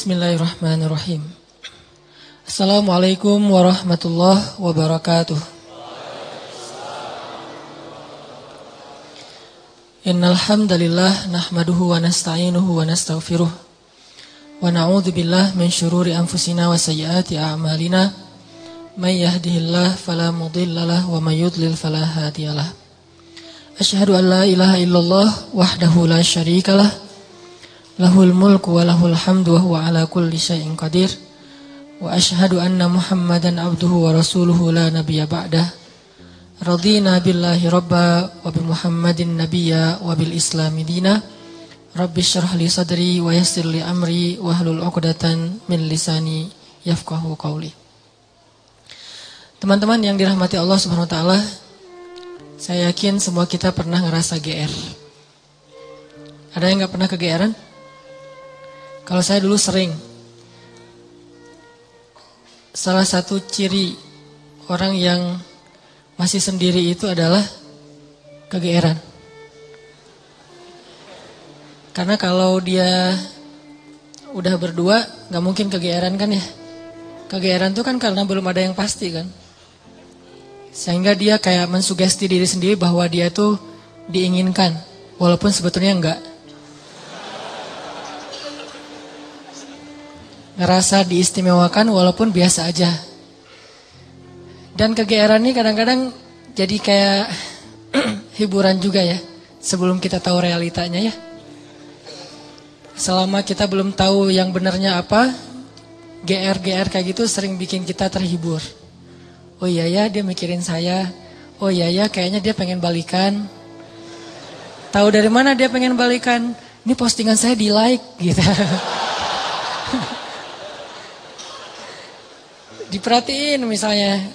Bismillahirrahmanirrahim. Assalamualaikum warahmatullahi wabarakatuh. Innal hamdalillah nahmaduhu wa nasta'inuhu wa nastaghfiruh wa na'udzu billahi min syururi anfusina wa sayyiati a'malina. May yahdihillahu fala mudhillalah wa may yudlil fala hadiyalah. Asyhadu an la ilaha illallah wahdahu la syarikalah. Lahul mulku wa lahul hamdu wa huwa ala kulli syai'in qadir. Wa asyhadu anna Muhammadan abduhu wa rasuluhu la nabiyya ba'dah. Radina billahi rabba wa bi Muhammadin nabiyya wa bil islami dina. Rabbi syrah li sadri wa yassir li amri wa hlul 'uqdatan min lisani yafqahu qawli. Teman-teman yang dirahmati Allah Subhanahu wa taala, saya yakin semua kita pernah ngerasa GR. Ada yang enggak pernah kegeeran? Kalau saya dulu sering. Salah satu ciri orang yang masih sendiri itu adalah kegeeran. Karena kalau dia udah berdua, gak mungkin kegeeran kan ya. Kegeeran itu kan karena belum ada yang pasti kan. Sehingga dia kayak mensugesti diri sendiri bahwa dia itu diinginkan. Walaupun sebetulnya enggak. Ngerasa diistimewakan walaupun biasa aja. Dan kegeeran ini kadang-kadang jadi kayak hiburan juga ya. Sebelum kita tahu realitanya ya. Selama kita belum tahu yang benarnya apa, GR-GR kayak gitu sering bikin kita terhibur. Oh iya ya dia mikirin saya. Oh iya ya kayaknya dia pengen balikan. Tahu dari mana dia pengen balikan? Ini postingan saya di like gitu. Diperhatiin misalnya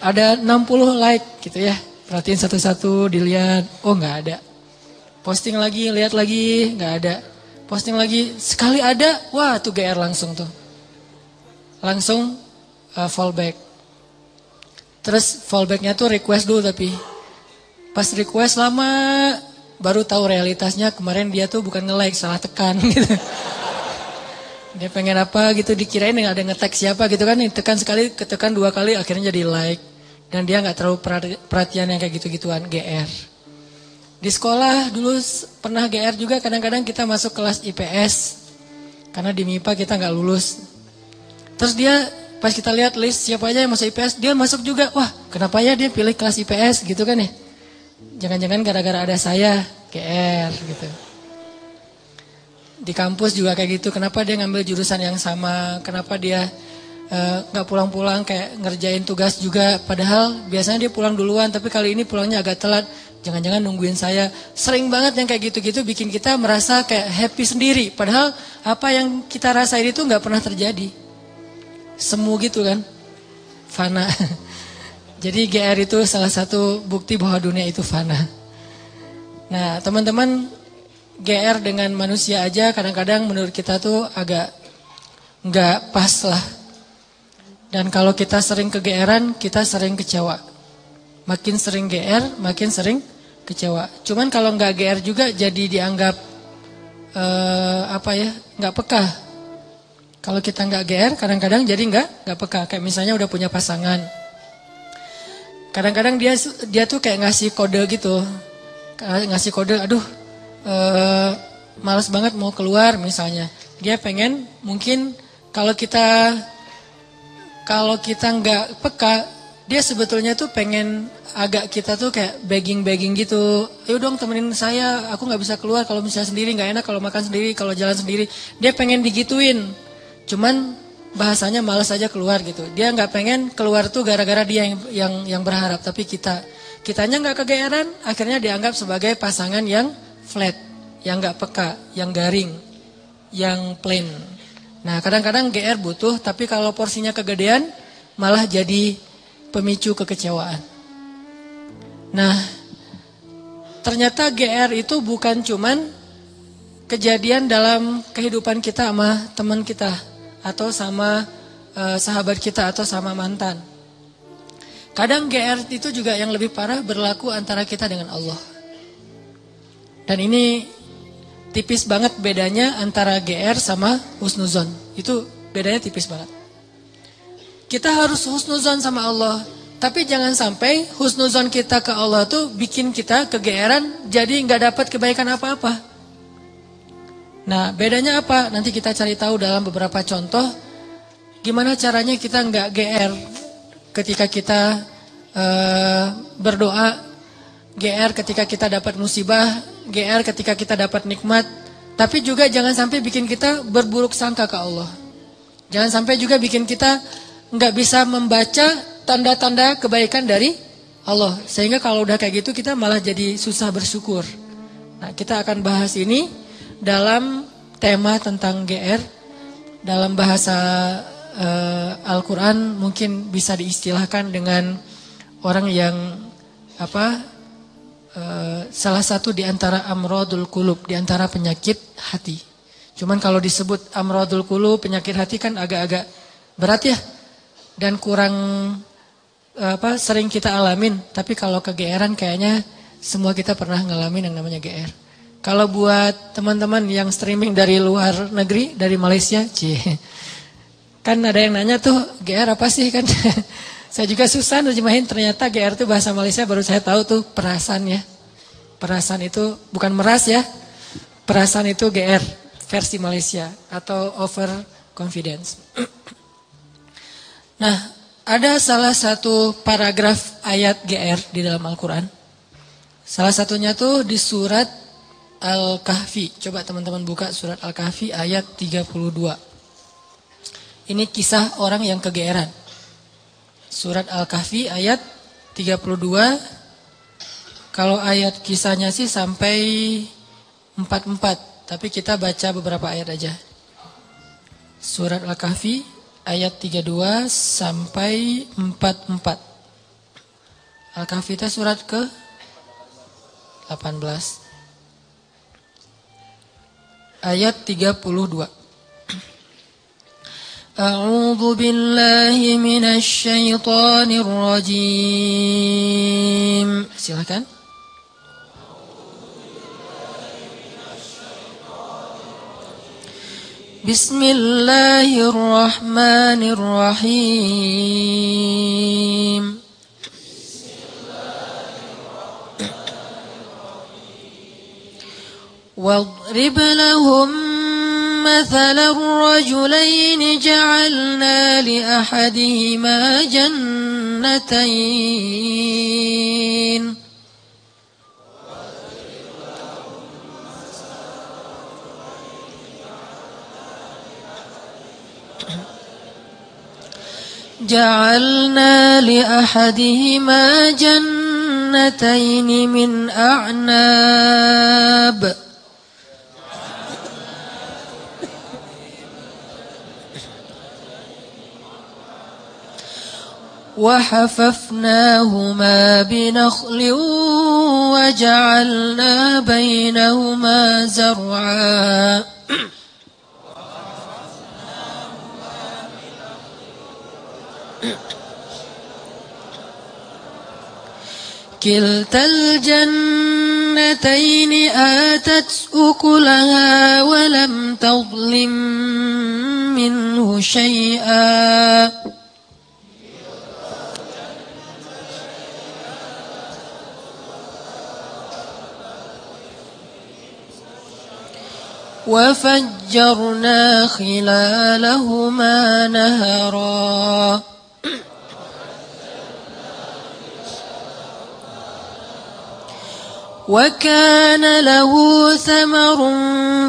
ada 60 like gitu ya. Perhatiin satu-satu, dilihat, oh nggak ada. Posting lagi, lihat lagi, nggak ada. Posting lagi, sekali ada, wah tuh GR langsung tuh. Langsung fallback. Terus fallbacknya tuh request dulu tapi. Pas request lama, baru tahu realitasnya kemarin dia tuh bukan nge-like, salah tekan gitu. Dia pengen apa gitu, dikirain ada nge-tag siapa gitu kan, tekan sekali, ketekan dua kali akhirnya jadi like. Dan dia gak terlalu perhatian yang kayak gitu-gituan, GR. Di sekolah dulu pernah GR juga, kadang-kadang kita masuk kelas IPS. Karena di MIPA kita gak lulus. Terus dia pas kita lihat list siapa aja yang masuk IPS, dia masuk juga. Wah kenapa ya dia pilih kelas IPS gitu kan ya. Jangan-jangan gara-gara ada saya, GR gitu. Di kampus juga kayak gitu, kenapa dia ngambil jurusan yang sama, kenapa dia gak pulang-pulang kayak ngerjain tugas juga, padahal biasanya dia pulang duluan, tapi kali ini pulangnya agak telat, jangan-jangan nungguin saya. Sering banget yang kayak gitu-gitu bikin kita merasa kayak happy sendiri, padahal apa yang kita rasain itu gak pernah terjadi. Semu gitu kan, fana. Jadi GR itu salah satu bukti bahwa dunia itu fana. Nah teman-teman, GR dengan manusia aja kadang-kadang menurut kita tuh agak nggak pas lah. Dan kalau kita sering kegeeran, kita sering kecewa. Makin sering GR, makin sering kecewa. Cuman kalau nggak GR juga jadi dianggap nggak peka. Kalau kita nggak GR, kadang-kadang jadi nggak peka. Kayak misalnya udah punya pasangan. Kadang-kadang dia tuh kayak ngasih kode gitu, ngasih kode, aduh. Malas banget mau keluar misalnya. Dia pengen mungkin kalau kita nggak peka, dia sebetulnya tuh pengen agak kita tuh kayak begging gitu. Ayo dong temenin saya, aku nggak bisa keluar kalau misalnya sendiri, nggak enak kalau makan sendiri, kalau jalan sendiri. Dia pengen digituin. Cuman bahasanya malas aja keluar gitu. Dia nggak pengen keluar tuh gara-gara dia yang berharap, tapi kitanya nggak kegeeran, akhirnya dianggap sebagai pasangan yang flat, yang gak peka, yang garing, yang plain. Nah kadang-kadang GR butuh, tapi kalau porsinya kegedean malah jadi pemicu kekecewaan. Nah ternyata GR itu bukan cuman kejadian dalam kehidupan kita sama teman kita, atau sama sahabat kita, atau sama mantan. Kadang GR itu juga yang lebih parah berlaku antara kita dengan Allah. Dan ini tipis banget bedanya antara GR sama husnuzon. Itu bedanya tipis banget. Kita harus husnuzon sama Allah. Tapi jangan sampai husnuzon kita ke Allah tuh bikin kita kegeeran, jadi nggak dapat kebaikan apa-apa. Nah, bedanya apa? Nanti kita cari tahu dalam beberapa contoh. Gimana caranya kita nggak GR ketika kita berdoa, GR ketika kita dapat musibah, GR ketika kita dapat nikmat. Tapi juga jangan sampai bikin kita berburuk sangka ke Allah. Jangan sampai juga bikin kita nggak bisa membaca tanda-tanda kebaikan dari Allah. Sehingga kalau udah kayak gitu kita malah jadi susah bersyukur. Nah, kita akan bahas ini dalam tema tentang GR. Dalam bahasa Al-Quran mungkin bisa diistilahkan dengan orang yang salah satu di antara amrodul qulub, di antara penyakit hati. Cuman kalau disebut amrodul qulub, penyakit hati kan agak-agak berat ya. Dan kurang sering kita alamin, tapi kalau kegeeran kayaknya semua kita pernah ngalamin yang namanya GR. Kalau buat teman-teman yang streaming dari luar negeri, dari Malaysia, kan ada yang nanya tuh GR apa sih kan? Saya juga susah nerjemahin, ternyata GR itu bahasa Malaysia baru saya tahu tuh perasaan ya. Perasaan itu bukan meras ya, perasaan itu GR versi Malaysia atau over confidence. Nah, ada salah satu paragraf ayat GR di dalam Al-Quran. Salah satunya tuh di surat Al-Kahfi. Coba teman-teman buka surat Al-Kahfi ayat 32. Ini kisah orang yang kegeeran. Surat Al-Kahfi ayat 32. Kalau ayat kisahnya sih sampai 44. Tapi kita baca beberapa ayat aja. Surat Al-Kahfi ayat 32 sampai 44. Al-Kahfi itu surat ke 18. Ayat 32. A'udzu billahi minasy syaithanir rajim. Silakan. Bismillahirrahmanirrahim. واضرب لهم مثلا الرجلين جعلنا لأحدهما جنتين جعلنا لأحدهما جنتين من أعناب وحففناهما بنخل وجعلنا بينهما زرعا كلتا الجنتين آتت أكلها ولم تظلم منه شيئا وفجرنا خلالهما نهرا وكان له ثمر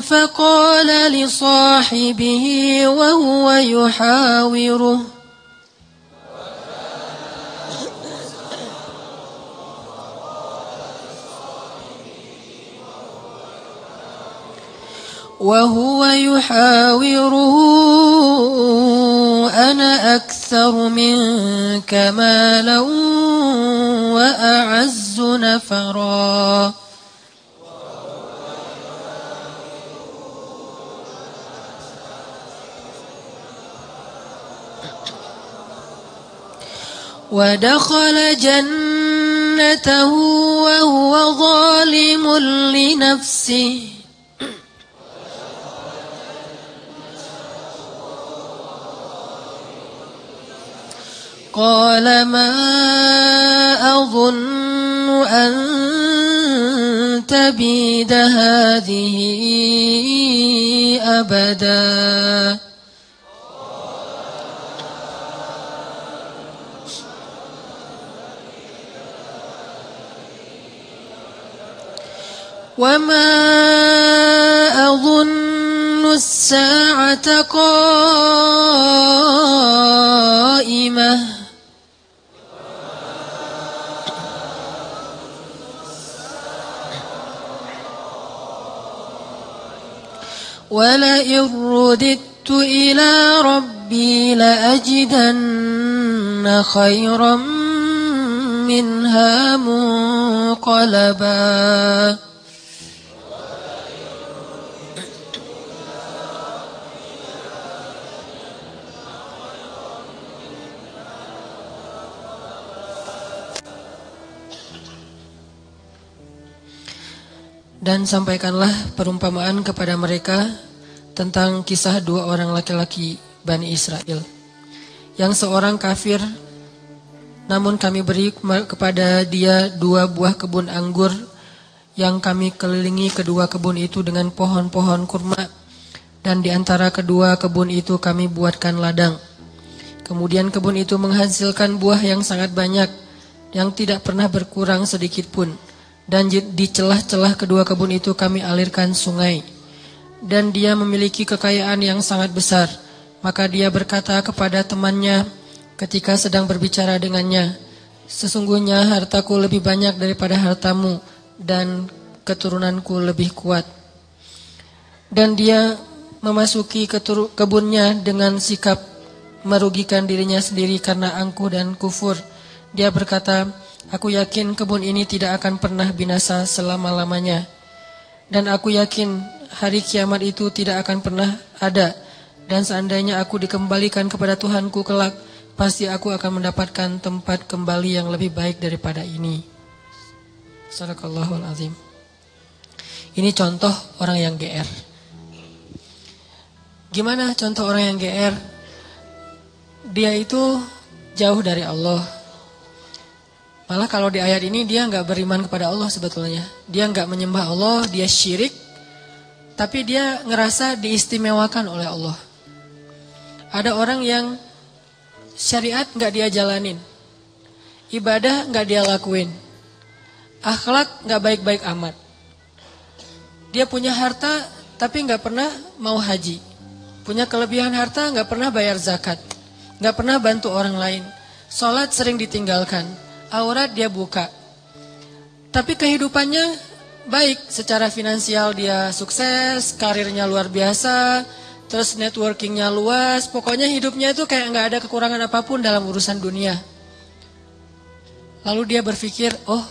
فقال لصاحبه وهو يحاوره أنا أكثر منك مالا وأعز نفرا ودخل جنته وهو ظالم لنفسه qala ma adhunnu an tabida hadhihi abada. وما أظن الساعة قائمة ولئن رددت إلى ربي لأجدن خيرا منها منقلبا. Dan sampaikanlah perumpamaan kepada mereka tentang kisah dua orang laki-laki Bani Israel. Yang seorang kafir, namun kami beri kepada dia 2 buah kebun anggur yang kami kelilingi kedua kebun itu dengan pohon-pohon kurma. Dan di antara kedua kebun itu kami buatkan ladang. Kemudian kebun itu menghasilkan buah yang sangat banyak, yang tidak pernah berkurang sedikit pun. Dan di celah-celah kedua kebun itu kami alirkan sungai. Dan dia memiliki kekayaan yang sangat besar. Maka dia berkata kepada temannya ketika sedang berbicara dengannya, sesungguhnya hartaku lebih banyak daripada hartamu, dan keturunanku lebih kuat. Dan dia memasuki kebunnya dengan sikap merugikan dirinya sendiri karena angkuh dan kufur. Dia berkata, aku yakin kebun ini tidak akan pernah binasa selama-lamanya. Dan aku yakin hari kiamat itu tidak akan pernah ada. Dan seandainya aku dikembalikan kepada Tuhanku kelak, pasti aku akan mendapatkan tempat kembali yang lebih baik daripada ini. Sadaqallahul azim. Ini contoh orang yang GR. Gimana contoh orang yang GR? Dia itu jauh dari Allah. Malah kalau di ayat ini dia nggak beriman kepada Allah sebetulnya. Dia nggak menyembah Allah, dia syirik. Tapi dia ngerasa diistimewakan oleh Allah. Ada orang yang syariat nggak dia jalanin. Ibadah nggak dia lakuin. Akhlak nggak baik-baik amat. Dia punya harta tapi nggak pernah mau haji. Punya kelebihan harta nggak pernah bayar zakat. Nggak pernah bantu orang lain. Sholat sering ditinggalkan. Aurat dia buka. Tapi kehidupannya baik. Secara finansial dia sukses, karirnya luar biasa, terus networkingnya luas. Pokoknya hidupnya itu kayak gak ada kekurangan apapun dalam urusan dunia. Lalu dia berpikir, oh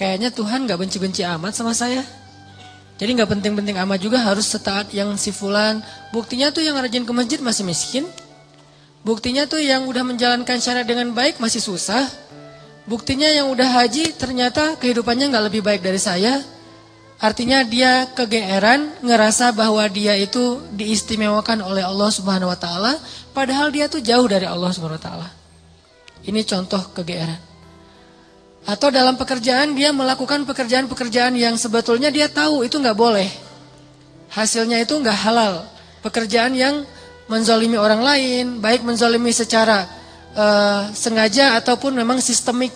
kayaknya Tuhan gak benci-benci amat sama saya. Jadi gak penting-penting amat juga harus setaat yang si fulan. Buktinya tuh yang rajin ke masjid masih miskin. Buktinya tuh yang udah menjalankan syariat dengan baik masih susah. Buktinya yang udah haji ternyata kehidupannya gak lebih baik dari saya. Artinya dia kegeeran, ngerasa bahwa dia itu diistimewakan oleh Allah Subhanahu wa taala, padahal dia tuh jauh dari Allah Subhanahu wa taala. Ini contoh kegeeran. Atau dalam pekerjaan dia melakukan pekerjaan-pekerjaan yang sebetulnya dia tahu itu gak boleh. Hasilnya itu gak halal. Pekerjaan yang menzalimi orang lain, baik menzalimi secara sengaja ataupun memang sistemik.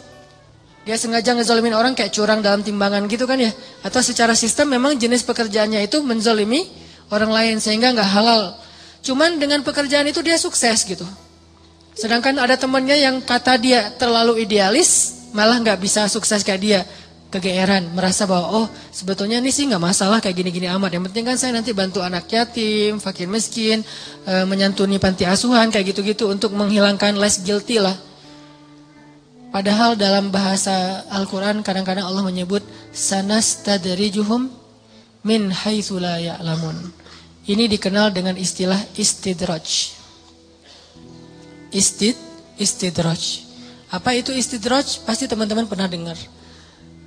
Dia sengaja ngezalimin orang kayak curang dalam timbangan gitu kan ya. Atau secara sistem memang jenis pekerjaannya itu menzalimi orang lain sehingga gak halal. Cuman dengan pekerjaan itu dia sukses gitu. Sedangkan ada temannya yang kata dia terlalu idealis, malah gak bisa sukses kayak dia. Kegeeran, merasa bahwa oh sebetulnya ini sih gak masalah kayak gini-gini amat. Yang penting kan saya nanti bantu anak yatim, fakir miskin, menyantuni panti asuhan kayak gitu-gitu untuk menghilangkan less guilty lah. Padahal dalam bahasa Al-Quran kadang-kadang Allah menyebut sanastadrijuhum min haitsu la ya'lamun. Ini dikenal dengan istilah istidraj. Istidraj. Apa itu istidraj? Pasti teman-teman pernah dengar.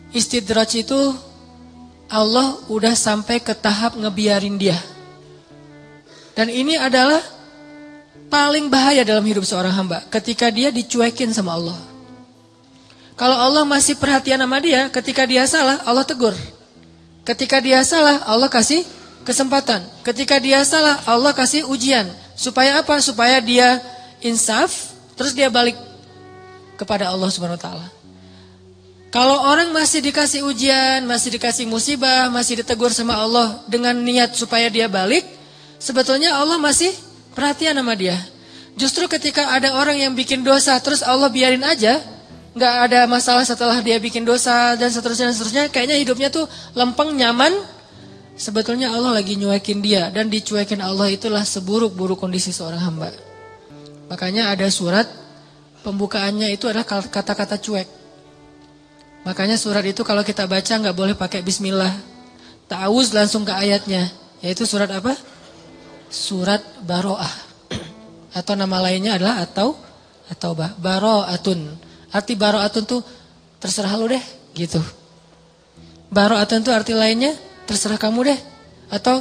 Istidraj itu Allah udah sampai ke tahap ngebiarin dia. Dan ini adalah paling bahaya dalam hidup seorang hamba ketika dia dicuekin sama Allah. Kalau Allah masih perhatian sama dia, ketika dia salah, Allah tegur. Ketika dia salah, Allah kasih kesempatan. Ketika dia salah, Allah kasih ujian. Supaya apa? Supaya dia insaf, terus dia balik kepada Allah Subhanahu wa taala. Kalau orang masih dikasih ujian, masih dikasih musibah, masih ditegur sama Allah dengan niat supaya dia balik, sebetulnya Allah masih perhatian sama dia. Justru ketika ada orang yang bikin dosa, terus Allah biarin aja, nggak ada masalah setelah dia bikin dosa dan seterusnya, kayaknya hidupnya tuh lempeng, nyaman. Sebetulnya Allah lagi nyuekin dia, dan dicuekin Allah itulah seburuk-buruk kondisi seorang hamba. Makanya ada surat pembukaannya itu adalah kata-kata cuek. Makanya surat itu kalau kita baca nggak boleh pakai bismillah. Ta'awuz langsung ke ayatnya. Yaitu surat apa? Surat Baro'ah. Atau nama lainnya adalah At-Taubah. Baro'atun. Arti Baro'atun tuh terserah lu deh gitu. Baro'atun tuh arti lainnya terserah kamu deh. Atau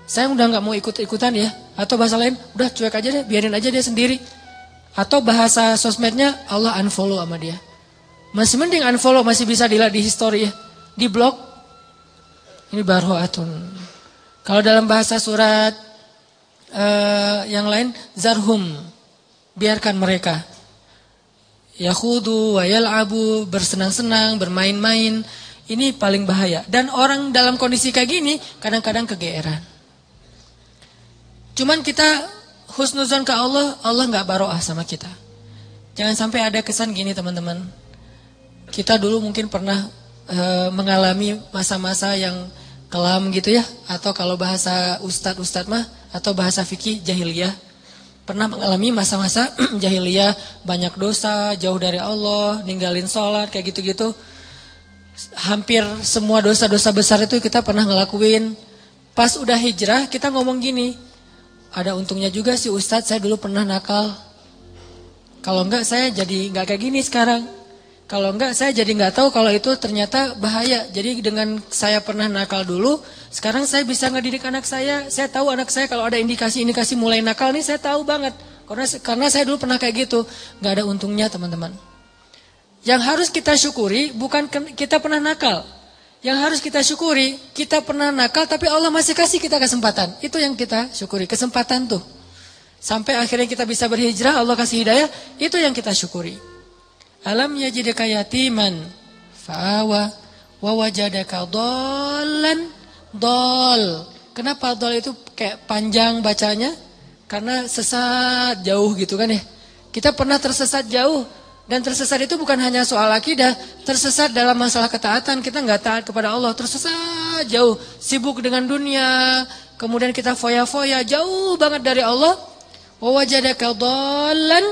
saya udah nggak mau ikut-ikutan ya. Atau bahasa lain udah cuek aja deh, biarin aja dia sendiri. Atau bahasa sosmednya Allah unfollow sama dia. Masih mending unfollow, masih bisa dilihat di history ya. Di blog. Ini baro'atun. Kalau dalam bahasa surat yang lain, zarhum. Biarkan mereka. Yakhudu wa yal'abu, bersenang-senang, bermain-main. Ini paling bahaya. Dan orang dalam kondisi kayak gini, kadang-kadang kegeeran. Cuman kita husnuzon ke Allah, Allah gak baro'ah sama kita. Jangan sampai ada kesan gini teman-teman. Kita dulu mungkin pernah mengalami masa-masa yang kelam gitu ya. Atau kalau bahasa ustadz mah, atau bahasa fikih jahiliyah. Pernah mengalami masa-masa jahiliyah, banyak dosa, jauh dari Allah, ninggalin sholat, kayak gitu-gitu. Hampir semua dosa-dosa besar itu kita pernah ngelakuin. Pas udah hijrah kita ngomong gini, ada untungnya juga sih ustadz, saya dulu pernah nakal. Kalau enggak saya jadi enggak kayak gini sekarang. Kalau enggak saya jadi enggak tahu kalau itu ternyata bahaya. Jadi dengan saya pernah nakal dulu, sekarang saya bisa ngedidik anak saya. Saya tahu anak saya kalau ada indikasi-indikasi mulai nakal nih, saya tahu banget. Karena saya dulu pernah kayak gitu. Enggak ada untungnya teman-teman. Yang harus kita syukuri bukan kita pernah nakal. Yang harus kita syukuri, kita pernah nakal tapi Allah masih kasih kita kesempatan. Itu yang kita syukuri, kesempatan tuh. Sampai akhirnya kita bisa berhijrah, Allah kasih hidayah, itu yang kita syukuri. Alam yajidaka yatiman fa'awa wa wajadaka dhallan dhal. Kenapa dhal itu kayak panjang bacanya? Karena sesat jauh gitu kan ya. Kita pernah tersesat jauh. Dan tersesat itu bukan hanya soal akidah. Tersesat dalam masalah ketaatan. Kita gak taat kepada Allah. Tersesat jauh. Sibuk dengan dunia. Kemudian kita foya-foya jauh banget dari Allah. Wa wajadaka dhallan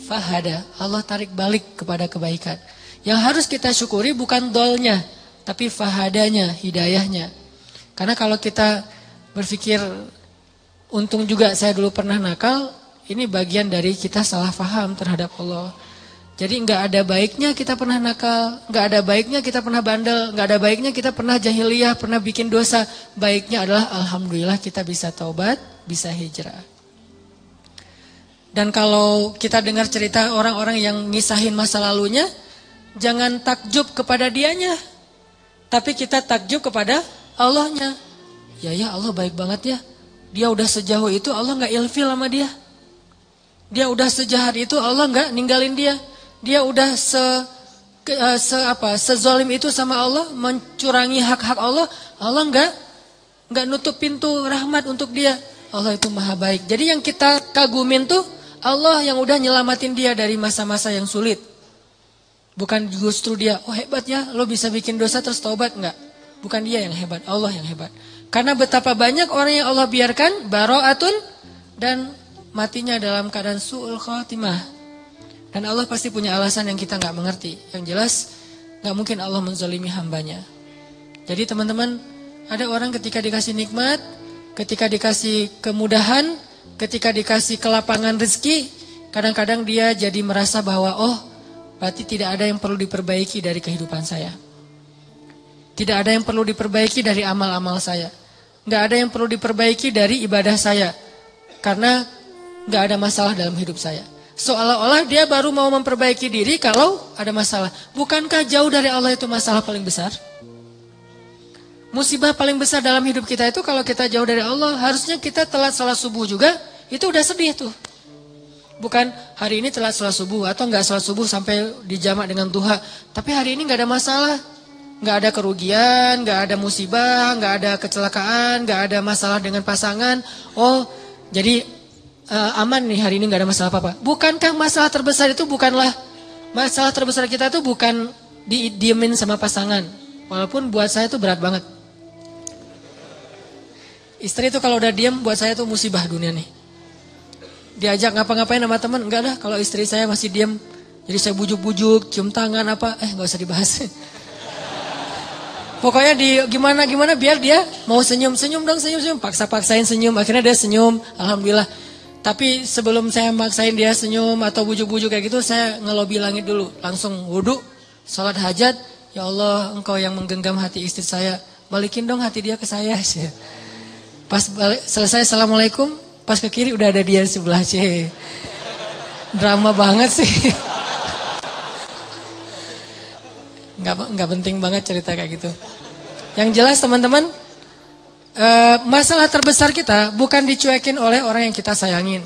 fahada. Allah tarik balik kepada kebaikan. Yang harus kita syukuri bukan dolnya, tapi fahadanya, hidayahnya. Karena kalau kita berpikir untung juga saya dulu pernah nakal, ini bagian dari kita salah faham terhadap Allah. Jadi enggak ada baiknya kita pernah nakal, enggak ada baiknya kita pernah bandel, enggak ada baiknya kita pernah jahiliyah, pernah bikin dosa. Baiknya adalah alhamdulillah kita bisa taubat, bisa hijrah. Dan kalau kita dengar cerita orang-orang yang ngisahin masa lalunya, jangan takjub kepada dianya, tapi kita takjub kepada Allahnya. Ya Allah baik banget ya. Dia udah sejauh itu Allah gak ilfil sama dia. Dia udah sejahat itu Allah gak ninggalin dia. Dia udah sezolim itu sama Allah, mencurangi hak-hak Allah. Allah gak nutup pintu rahmat untuk dia. Allah itu maha baik. Jadi yang kita kagumin tuh Allah yang udah nyelamatin dia dari masa-masa yang sulit. Bukan justru dia, oh hebat ya, lo bisa bikin dosa terus taubat. Enggak. Bukan dia yang hebat, Allah yang hebat. Karena betapa banyak orang yang Allah biarkan baro'atun dan matinya dalam keadaan su'ul khatimah. Dan Allah pasti punya alasan yang kita enggak mengerti. Yang jelas enggak mungkin Allah menzalimi hambanya. Jadi teman-teman, ada orang ketika dikasih nikmat, ketika dikasih kemudahan, ketika dikasih kelapangan rezeki, kadang-kadang dia jadi merasa bahwa oh, berarti tidak ada yang perlu diperbaiki dari kehidupan saya. Tidak ada yang perlu diperbaiki dari amal-amal saya. Enggak ada yang perlu diperbaiki dari ibadah saya. Karena nggak ada masalah dalam hidup saya. Seolah-olah dia baru mau memperbaiki diri kalau ada masalah. Bukankah jauh dari Allah itu masalah paling besar? Musibah paling besar dalam hidup kita itu kalau kita jauh dari Allah. Harusnya kita telat salat subuh juga, itu udah sedih tuh. Bukan hari ini telat salat subuh atau nggak salat subuh sampai dijamak dengan duha. Tapi hari ini nggak ada masalah. Nggak ada kerugian, nggak ada musibah, nggak ada kecelakaan, nggak ada masalah dengan pasangan. Oh, jadi aman nih hari ini nggak ada masalah apa-apa. Bukankah masalah terbesar itu masalah terbesar kita itu bukan didiemin sama pasangan. Walaupun buat saya itu berat banget. Istri itu kalau udah diem buat saya itu musibah dunia nih. Diajak ngapa-ngapain sama teman, enggak dah kalau istri saya masih diem. Jadi saya bujuk-bujuk, cium tangan apa, nggak usah dibahas. Pokoknya gimana biar dia mau senyum dong, senyum, paksa-paksain senyum, akhirnya dia senyum, alhamdulillah. Tapi sebelum saya maksain dia senyum atau bujuk-bujuk kayak gitu, saya ngelobi langit dulu, langsung wudu, salat hajat, ya Allah engkau yang menggenggam hati istri saya, balikin dong hati dia ke saya. Pas selesai assalamualaikum, pas ke kiri udah ada dia sebelah sih. Drama banget sih. Nggak penting banget cerita kayak gitu. Yang jelas teman-teman, masalah terbesar kita bukan dicuekin oleh orang yang kita sayangin.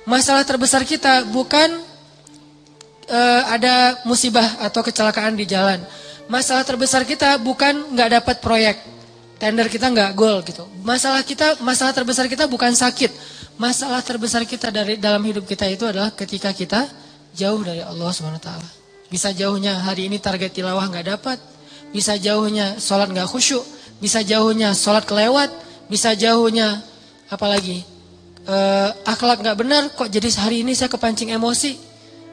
Masalah terbesar kita bukan ada musibah atau kecelakaan di jalan. Masalah terbesar kita bukan nggak dapat proyek, tender kita nggak goal gitu. Masalah terbesar kita bukan sakit. Masalah terbesar kita dalam hidup kita itu adalah ketika kita jauh dari Allah SWT. Bisa jauhnya hari ini target tilawah nggak dapat, bisa jauhnya sholat nggak khusyuk, bisa jauhnya sholat kelewat, bisa jauhnya apalagi akhlak nggak benar, kok jadi hari ini saya kepancing emosi.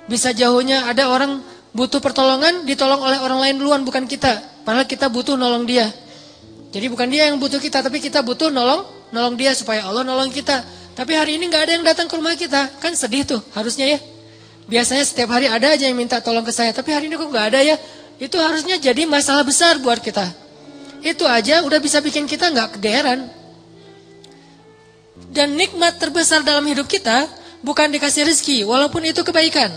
Bisa jauhnya ada orang butuh pertolongan, ditolong oleh orang lain duluan bukan kita, padahal kita butuh nolong dia. Jadi bukan dia yang butuh kita, tapi kita butuh nolong dia supaya Allah nolong kita. Tapi hari ini nggak ada yang datang ke rumah kita, kan sedih tuh harusnya ya. Biasanya setiap hari ada aja yang minta tolong ke saya, tapi hari ini kok nggak ada ya. Itu harusnya jadi masalah besar buat kita. Itu aja udah bisa bikin kita nggak kegeeran. Dan nikmat terbesar dalam hidup kita bukan dikasih rezeki, walaupun itu kebaikan.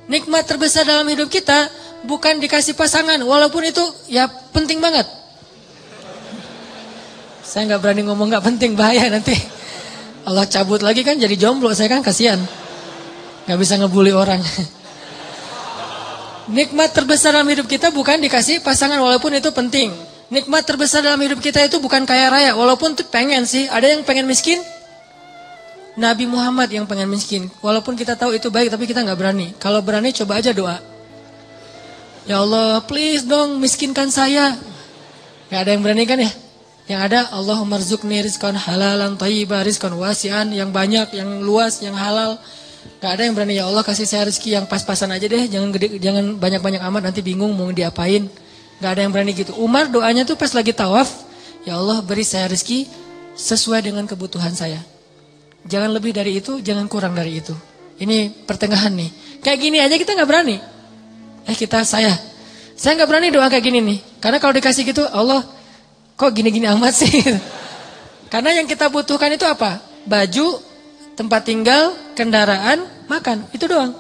Nikmat terbesar dalam hidup kita bukan dikasih pasangan, walaupun itu ya penting banget. Saya nggak berani ngomong nggak penting, bahaya nanti. Allah cabut lagi kan jadi jomblo, saya kan kasihan. Nggak bisa ngebully orang. Nikmat terbesar dalam hidup kita bukan dikasih pasangan, walaupun itu penting. Nikmat terbesar dalam hidup kita itu bukan kaya raya, walaupun tuh pengen sih. Ada yang pengen miskin? Nabi Muhammad yang pengen miskin. Walaupun kita tahu itu baik, tapi kita nggak berani. Kalau berani coba aja doa. Ya Allah, please dong miskinkan saya. Nggak ada yang berani kan ya? Yang ada Allahumma rzuqni rizqan halalan thayyiban rizqan wasi'an, yang banyak, yang luas, yang halal. Gak ada yang berani, ya Allah kasih saya rezeki yang pas-pasan aja deh, jangan banyak-banyak amat nanti bingung mau diapain. Gak ada yang berani gitu. Umar doanya tuh pas lagi tawaf, ya Allah beri saya rezeki sesuai dengan kebutuhan saya. Jangan lebih dari itu, jangan kurang dari itu. Ini pertengahan nih. Kayak gini aja kita gak berani. Saya gak berani doa kayak gini nih. Karena kalau dikasih gitu, Allah kok gini-gini amat sih. Karena yang kita butuhkan itu apa? Baju, tempat tinggal, kendaraan, makan, itu doang.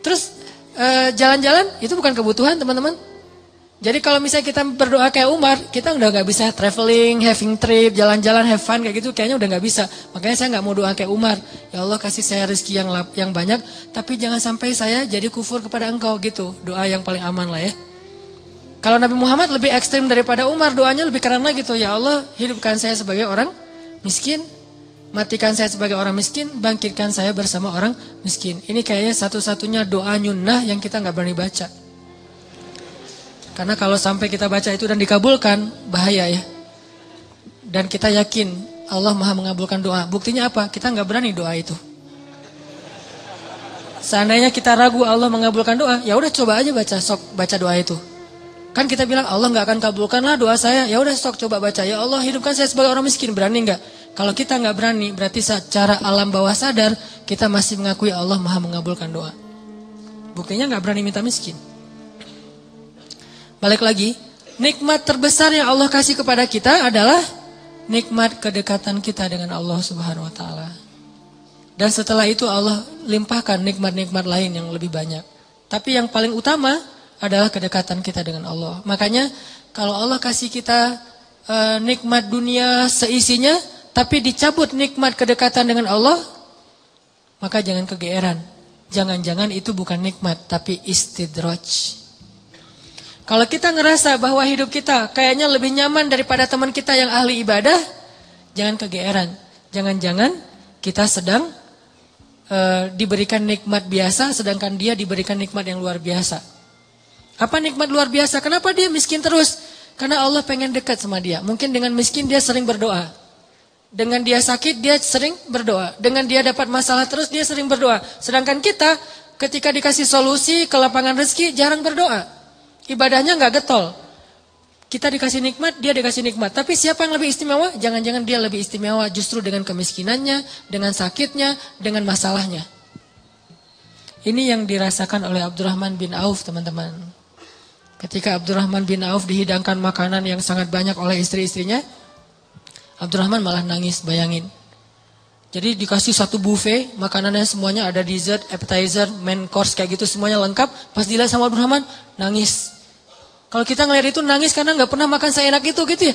Terus jalan-jalan itu bukan kebutuhan teman-teman. Jadi kalau misalnya kita berdoa kayak Umar, kita udah gak bisa traveling, having trip, jalan-jalan, have fun kayak gitu, kayaknya udah gak bisa. Makanya saya gak mau doa kayak Umar. Ya Allah kasih saya rezeki yang banyak, tapi jangan sampai saya jadi kufur kepada Engkau gitu. Doa yang paling aman lah ya. Kalau Nabi Muhammad lebih ekstrim daripada Umar, doanya lebih keren lagi tuh. Ya Allah hidupkan saya sebagai orang miskin, matikan saya sebagai orang miskin, bangkitkan saya bersama orang miskin. Ini kayaknya satu-satunya doa nyunnah yang kita gak berani baca. Karena kalau sampai kita baca itu dan dikabulkan, bahaya ya. Dan kita yakin Allah maha mengabulkan doa. Buktinya apa? Kita gak berani doa itu. Seandainya kita ragu Allah mengabulkan doa, ya udah coba aja baca doa itu. Kan kita bilang Allah gak akan kabulkan lah doa saya. Ya udah coba baca. Ya Allah hidupkan saya sebagai orang miskin, berani gak? Kalau kita nggak berani, berarti secara alam bawah sadar kita masih mengakui Allah maha mengabulkan doa. Buktinya nggak berani minta miskin. Balik lagi, nikmat terbesar yang Allah kasih kepada kita adalah nikmat kedekatan kita dengan Allah Subhanahu Wa Taala. Dan setelah itu Allah limpahkan nikmat-nikmat lain yang lebih banyak. Tapi yang paling utama adalah kedekatan kita dengan Allah. Makanya kalau Allah kasih kita nikmat dunia seisinya, tapi dicabut nikmat kedekatan dengan Allah, maka jangan kegeeran. Jangan-jangan itu bukan nikmat, tapi istidraj. Kalau kita ngerasa bahwa hidup kita kayaknya lebih nyaman daripada teman kita yang ahli ibadah, jangan kegeeran. Jangan-jangan kita sedang diberikan nikmat biasa, sedangkan dia diberikan nikmat yang luar biasa. Apa nikmat luar biasa? Kenapa dia miskin terus? Karena Allah pengen dekat sama dia. Mungkin dengan miskin dia sering berdoa. Dengan dia sakit dia sering berdoa. Dengan dia dapat masalah terus dia sering berdoa. Sedangkan kita ketika dikasih solusi ke lapangan rezeki jarang berdoa. Ibadahnya nggak getol. Kita dikasih nikmat, dia dikasih nikmat. Tapi siapa yang lebih istimewa? Jangan-jangan dia lebih istimewa justru dengan kemiskinannya, dengan sakitnya, dengan masalahnya. Ini yang dirasakan oleh Abdurrahman bin Auf, teman-teman. Ketika Abdurrahman bin Auf dihidangkan makanan yang sangat banyak oleh istri-istrinya, Abdurrahman malah nangis, bayangin. Jadi dikasih satu buffet, makanannya semuanya ada dessert, appetizer, main course kayak gitu semuanya lengkap. Pas dilihat sama Abdurrahman, nangis. Kalau kita ngeliat itu nangis karena nggak pernah makan seenak itu gitu ya.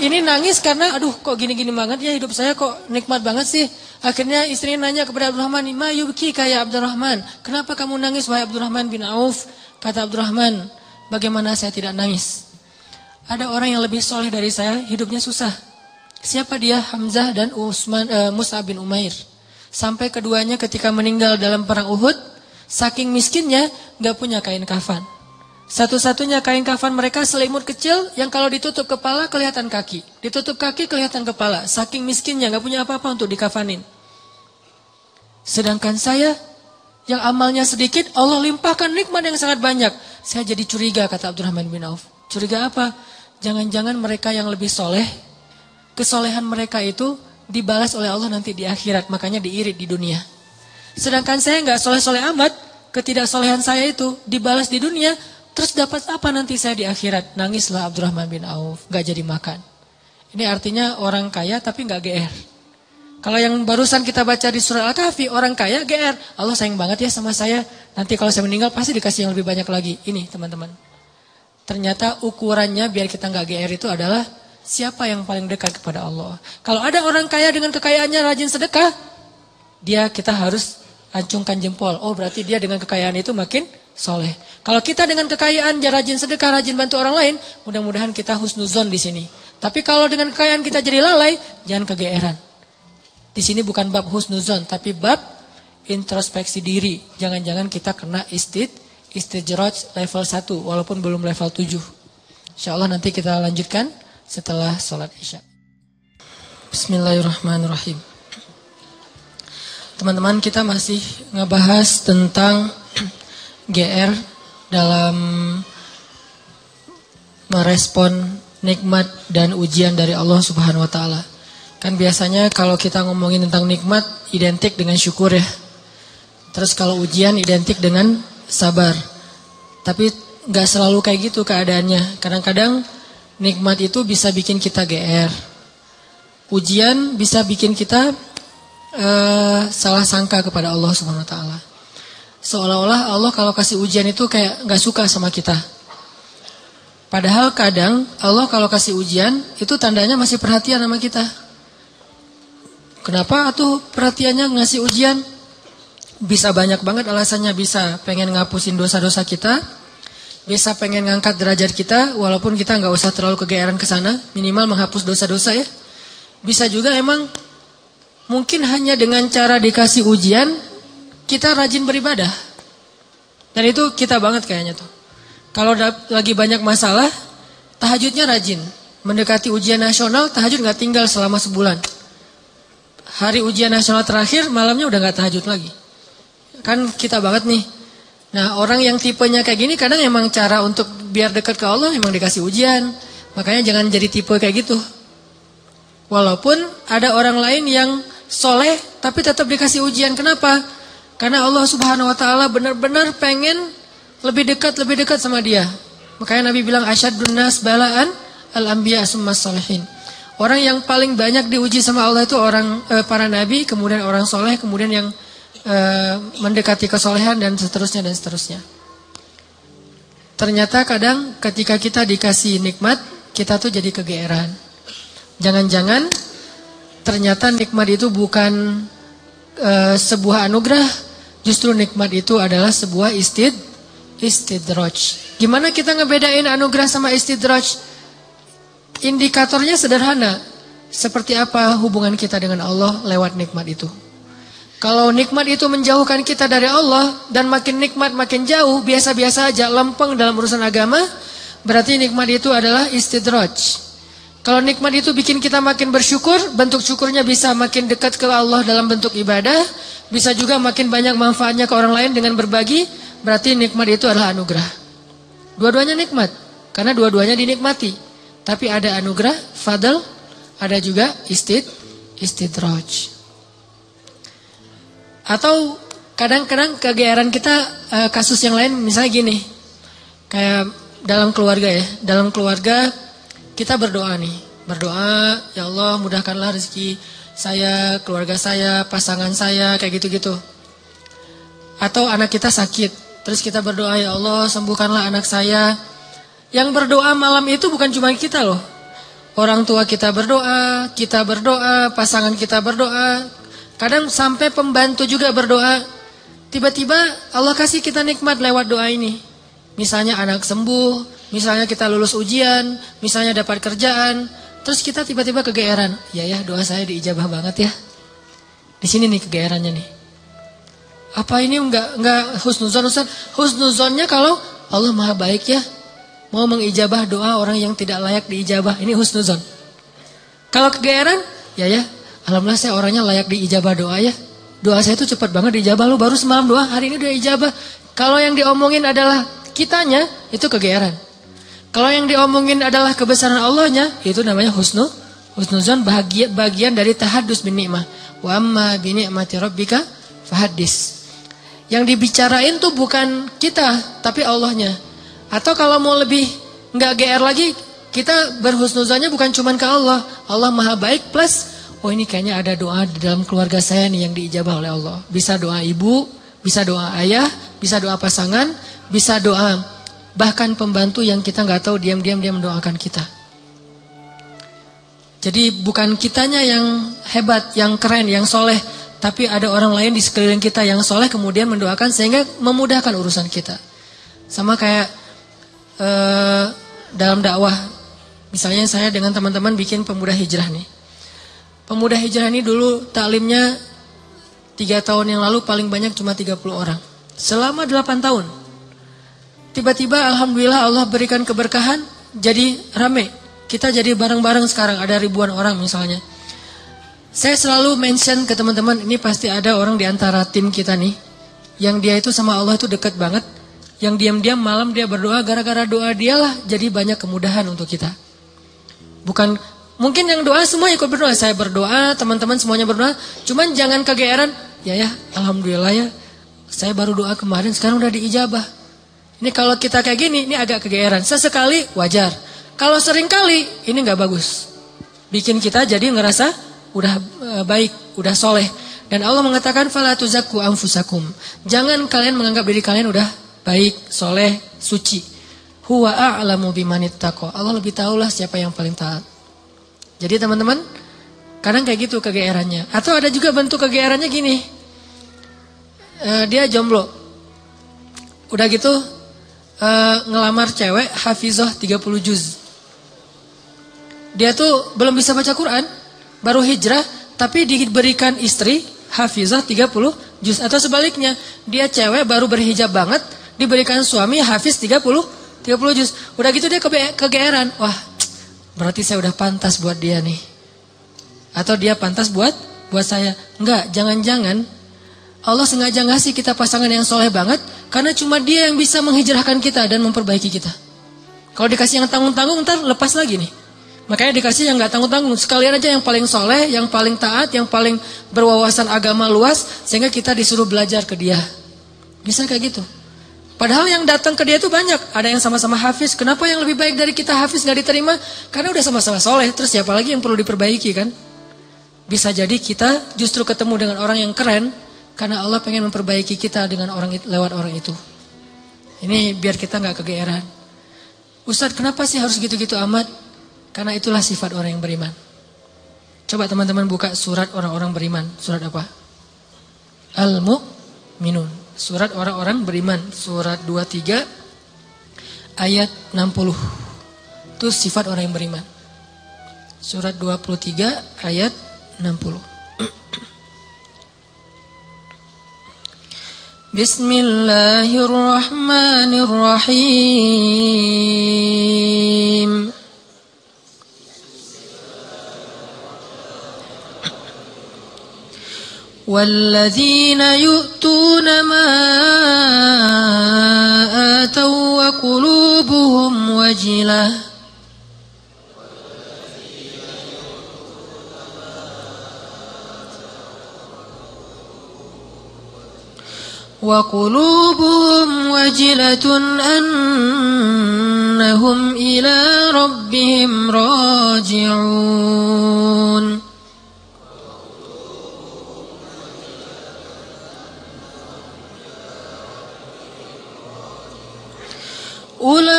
Ini nangis karena aduh kok gini-gini banget ya hidup saya kok nikmat banget sih. Akhirnya istrinya nanya kepada Abdurrahman, "Ma yubki kayak Abdurrahman? Kenapa kamu nangis wahai Abdurrahman bin Auf?" Kata Abdurrahman, "Bagaimana saya tidak nangis? Ada orang yang lebih soleh dari saya, hidupnya susah." Siapa dia? Hamzah dan Mus'ab bin Umair. Sampai keduanya ketika meninggal dalam perang Uhud, saking miskinnya nggak punya kain kafan. Satu-satunya kain kafan mereka selimut kecil yang kalau ditutup kepala kelihatan kaki. Ditutup kaki kelihatan kepala. Saking miskinnya gak punya apa-apa untuk dikafanin. Sedangkan saya yang amalnya sedikit Allah limpahkan nikmat yang sangat banyak. Saya jadi curiga kata Abdurrahman bin Auf. Curiga apa? Jangan-jangan mereka yang lebih soleh, kesolehan mereka itu dibalas oleh Allah nanti di akhirat. Makanya diirit di dunia. Sedangkan saya gak soleh-soleh amat. Ketidaksolehan saya itu dibalas di dunia. Terus dapat apa nanti saya di akhirat? Nangislah Abdurrahman bin Auf, gak jadi makan. Ini artinya orang kaya tapi gak GR. Kalau yang barusan kita baca di surah Al-Kahfi, orang kaya GR. Allah sayang banget ya sama saya. Nanti kalau saya meninggal pasti dikasih yang lebih banyak lagi. Ini teman-teman. Ternyata ukurannya biar kita gak GR itu adalah siapa yang paling dekat kepada Allah. Kalau ada orang kaya dengan kekayaannya rajin sedekah, kita harus acungkan jempol. Oh berarti dia dengan kekayaan itu makin soleh. Kalau kita dengan kekayaan rajin sedekah, rajin bantu orang lain, mudah-mudahan kita husnuzon di sini. Tapi kalau dengan kekayaan kita jadi lalai, jangan kegeeran. Di sini bukan bab husnuzon, tapi bab introspeksi diri. Jangan-jangan kita kena istijraj level 1, walaupun belum level 7. InsyaAllah nanti kita lanjutkan setelah sholat isya. Bismillahirrahmanirrahim. Teman-teman, kita masih ngebahas tentang GR dalam merespon nikmat dan ujian dari Allah Subhanahu wa taala. Kan biasanya kalau kita ngomongin tentang nikmat identik dengan syukur ya. Terus kalau ujian identik dengan sabar. Tapi enggak selalu kayak gitu keadaannya. Kadang-kadang nikmat itu bisa bikin kita GR. Ujian bisa bikin kita salah sangka kepada Allah Subhanahu wa taala. Seolah-olah Allah kalau kasih ujian itu kayak gak suka sama kita. Padahal kadang Allah kalau kasih ujian itu tandanya masih perhatian sama kita. Kenapa tuh perhatiannya ngasih ujian? Bisa banyak banget alasannya. Bisa pengen ngapusin dosa-dosa kita, bisa pengen ngangkat derajat kita, walaupun kita gak usah terlalu kegeeran ke sana, minimal menghapus dosa-dosa ya. Bisa juga emang mungkin hanya dengan cara dikasih ujian kita rajin beribadah. Dan itu kita banget kayaknya tuh. Kalau lagi banyak masalah, tahajudnya rajin. Mendekati ujian nasional, tahajud gak tinggal selama sebulan. Hari ujian nasional terakhir, malamnya udah gak tahajud lagi. Kan kita banget nih. Nah orang yang tipenya kayak gini kadang emang cara untuk biar dekat ke Allah emang dikasih ujian. Makanya jangan jadi tipe kayak gitu. Walaupun ada orang lain yang soleh tapi tetap dikasih ujian. Kenapa? Karena Allah Subhanahu wa taala benar-benar pengen lebih dekat sama dia. Makanya Nabi bilang asyadun nas balaan al-anbiya summas sholihin. Orang yang paling banyak diuji sama Allah itu orang para nabi, kemudian orang soleh, kemudian yang mendekati kesolehan dan seterusnya dan seterusnya. Ternyata kadang ketika kita dikasih nikmat, kita tuh jadi kegeeran. Jangan-jangan ternyata nikmat itu bukan sebuah anugerah, justru nikmat itu adalah sebuah istidraj. Gimana kita ngebedain anugerah sama istidraj? Indikatornya sederhana. Seperti apa hubungan kita dengan Allah lewat nikmat itu. Kalau nikmat itu menjauhkan kita dari Allah dan makin nikmat makin jauh, biasa-biasa aja, lempeng dalam urusan agama, berarti nikmat itu adalah istidraj. Kalau nikmat itu bikin kita makin bersyukur, bentuk syukurnya bisa makin dekat ke Allah dalam bentuk ibadah, bisa juga makin banyak manfaatnya ke orang lain dengan berbagi, berarti nikmat itu adalah anugerah. Dua-duanya nikmat, karena dua-duanya dinikmati. Tapi ada anugerah, fadl, ada juga istidraj. Atau kadang-kadang kegeeran kita kasus yang lain, misalnya gini, kayak dalam keluarga ya, dalam keluarga kita berdoa nih, berdoa, ya Allah mudahkanlah rezeki saya, keluarga saya, pasangan saya, kayak gitu-gitu. Atau anak kita sakit, terus kita berdoa, ya Allah sembuhkanlah anak saya. Yang berdoa malam itu bukan cuma kita loh. Orang tua kita berdoa, pasangan kita berdoa. Kadang sampai pembantu juga berdoa. Tiba-tiba Allah kasih kita nikmat lewat doa ini. Misalnya anak sembuh, misalnya kita lulus ujian, misalnya dapat kerjaan. Terus kita tiba-tiba kegeeran. Ya doa saya diijabah banget ya. Di sini nih kegeerannya nih. Apa ini enggak husnuzon Ustaz? Husnuzonnya kalau Allah Maha baik ya. Mau mengijabah doa orang yang tidak layak diijabah. Ini husnuzon. Kalau kegeeran, ya alhamdulillah saya orangnya layak diijabah doa ya. Doa saya itu cepat banget diijabah. Lu baru semalam doa, hari ini udah ijabah. Kalau yang diomongin adalah kitanya, itu kegeeran. Kalau yang diomongin adalah kebesaran Allahnya, itu namanya husnuzon, bagian dari tahaddus bin ni'mah. Wa amma bi ni'mati rabbika fahaddis. Yang dibicarain tuh bukan kita, tapi Allahnya. Atau kalau mau lebih nggak GR lagi, kita berhusnuzonnya bukan cuma ke Allah. Allah Maha baik plus, oh ini kayaknya ada doa di dalam keluarga saya nih yang diijabah oleh Allah. Bisa doa ibu, bisa doa ayah, bisa doa pasangan, bisa doa bahkan pembantu yang kita nggak tahu diam-diam dia mendoakan kita. Jadi bukan kitanya yang hebat, yang keren, yang soleh, tapi ada orang lain di sekeliling kita yang soleh kemudian mendoakan sehingga memudahkan urusan kita. Sama kayak dalam dakwah, misalnya saya dengan teman-teman bikin pemuda hijrah nih. Pemuda hijrah ini dulu taklimnya 3 tahun yang lalu paling banyak cuma 30 orang. Selama 8 tahun. Tiba-tiba alhamdulillah Allah berikan keberkahan, jadi rame. Kita jadi bareng-bareng sekarang, ada ribuan orang misalnya. Saya selalu mention ke teman-teman, ini pasti ada orang di antara tim kita nih, yang dia itu sama Allah itu dekat banget. Yang diam-diam malam dia berdoa, gara-gara doa dialah jadi banyak kemudahan untuk kita. Bukan, mungkin yang doa semua ikut berdoa. Saya berdoa, teman-teman semuanya berdoa. Cuman jangan kegeeran, ya alhamdulillah ya. Saya baru doa kemarin, sekarang udah diijabah. Ini kalau kita kayak gini, ini agak kegeeran. Sesekali wajar. Kalau sering kali, ini gak bagus. Bikin kita jadi ngerasa udah baik, udah soleh. Dan Allah mengatakan, fala tuzakku anfusakum. Jangan kalian menganggap diri kalian udah baik, soleh, suci. Huwa a'lamu bimanittaqo. Allah lebih tahulah siapa yang paling taat. Jadi teman-teman, kadang kayak gitu kegeerannya. Atau ada juga bentuk kegeerannya gini. Dia jomblo. Udah gitu ngelamar cewek hafizah 30 juz. Dia tuh belum bisa baca Quran, baru hijrah, tapi diberikan istri hafizah 30 juz. Atau sebaliknya, dia cewek baru berhijab banget, diberikan suami hafiz 30 juz. Udah gitu dia kegeeran. Wah, berarti saya udah pantas buat dia nih. Atau dia pantas buat saya. Enggak, jangan-jangan Allah sengaja ngasih kita pasangan yang soleh banget, karena cuma dia yang bisa menghijrahkan kita dan memperbaiki kita. Kalau dikasih yang tanggung-tanggung, ntar lepas lagi nih. Makanya dikasih yang gak tanggung-tanggung. Sekalian aja yang paling soleh, yang paling taat, yang paling berwawasan agama luas, sehingga kita disuruh belajar ke dia. Bisa kayak gitu. Padahal yang datang ke dia itu banyak. Ada yang sama-sama hafiz. Kenapa yang lebih baik dari kita hafiz gak diterima? Karena udah sama-sama soleh. Terus siapa lagi yang perlu diperbaiki kan? Bisa jadi kita justru ketemu dengan orang yang keren. Karena Allah pengen memperbaiki kita dengan lewat orang itu. Ini biar kita gak kegeeran. Ustadz, kenapa sih harus gitu-gitu amat? Karena itulah sifat orang yang beriman. Coba teman-teman buka surat orang-orang beriman. Surat apa? Al-Mu'minun. Surat orang-orang beriman. Surat 23 ayat 60. Itu sifat orang yang beriman. Surat 23 ayat 60. Bismillahirrahmanirrahim. والذين يؤتون ما آتوا وقلوبهم وجلة أنهم إلى ربهم راجعون. أولئك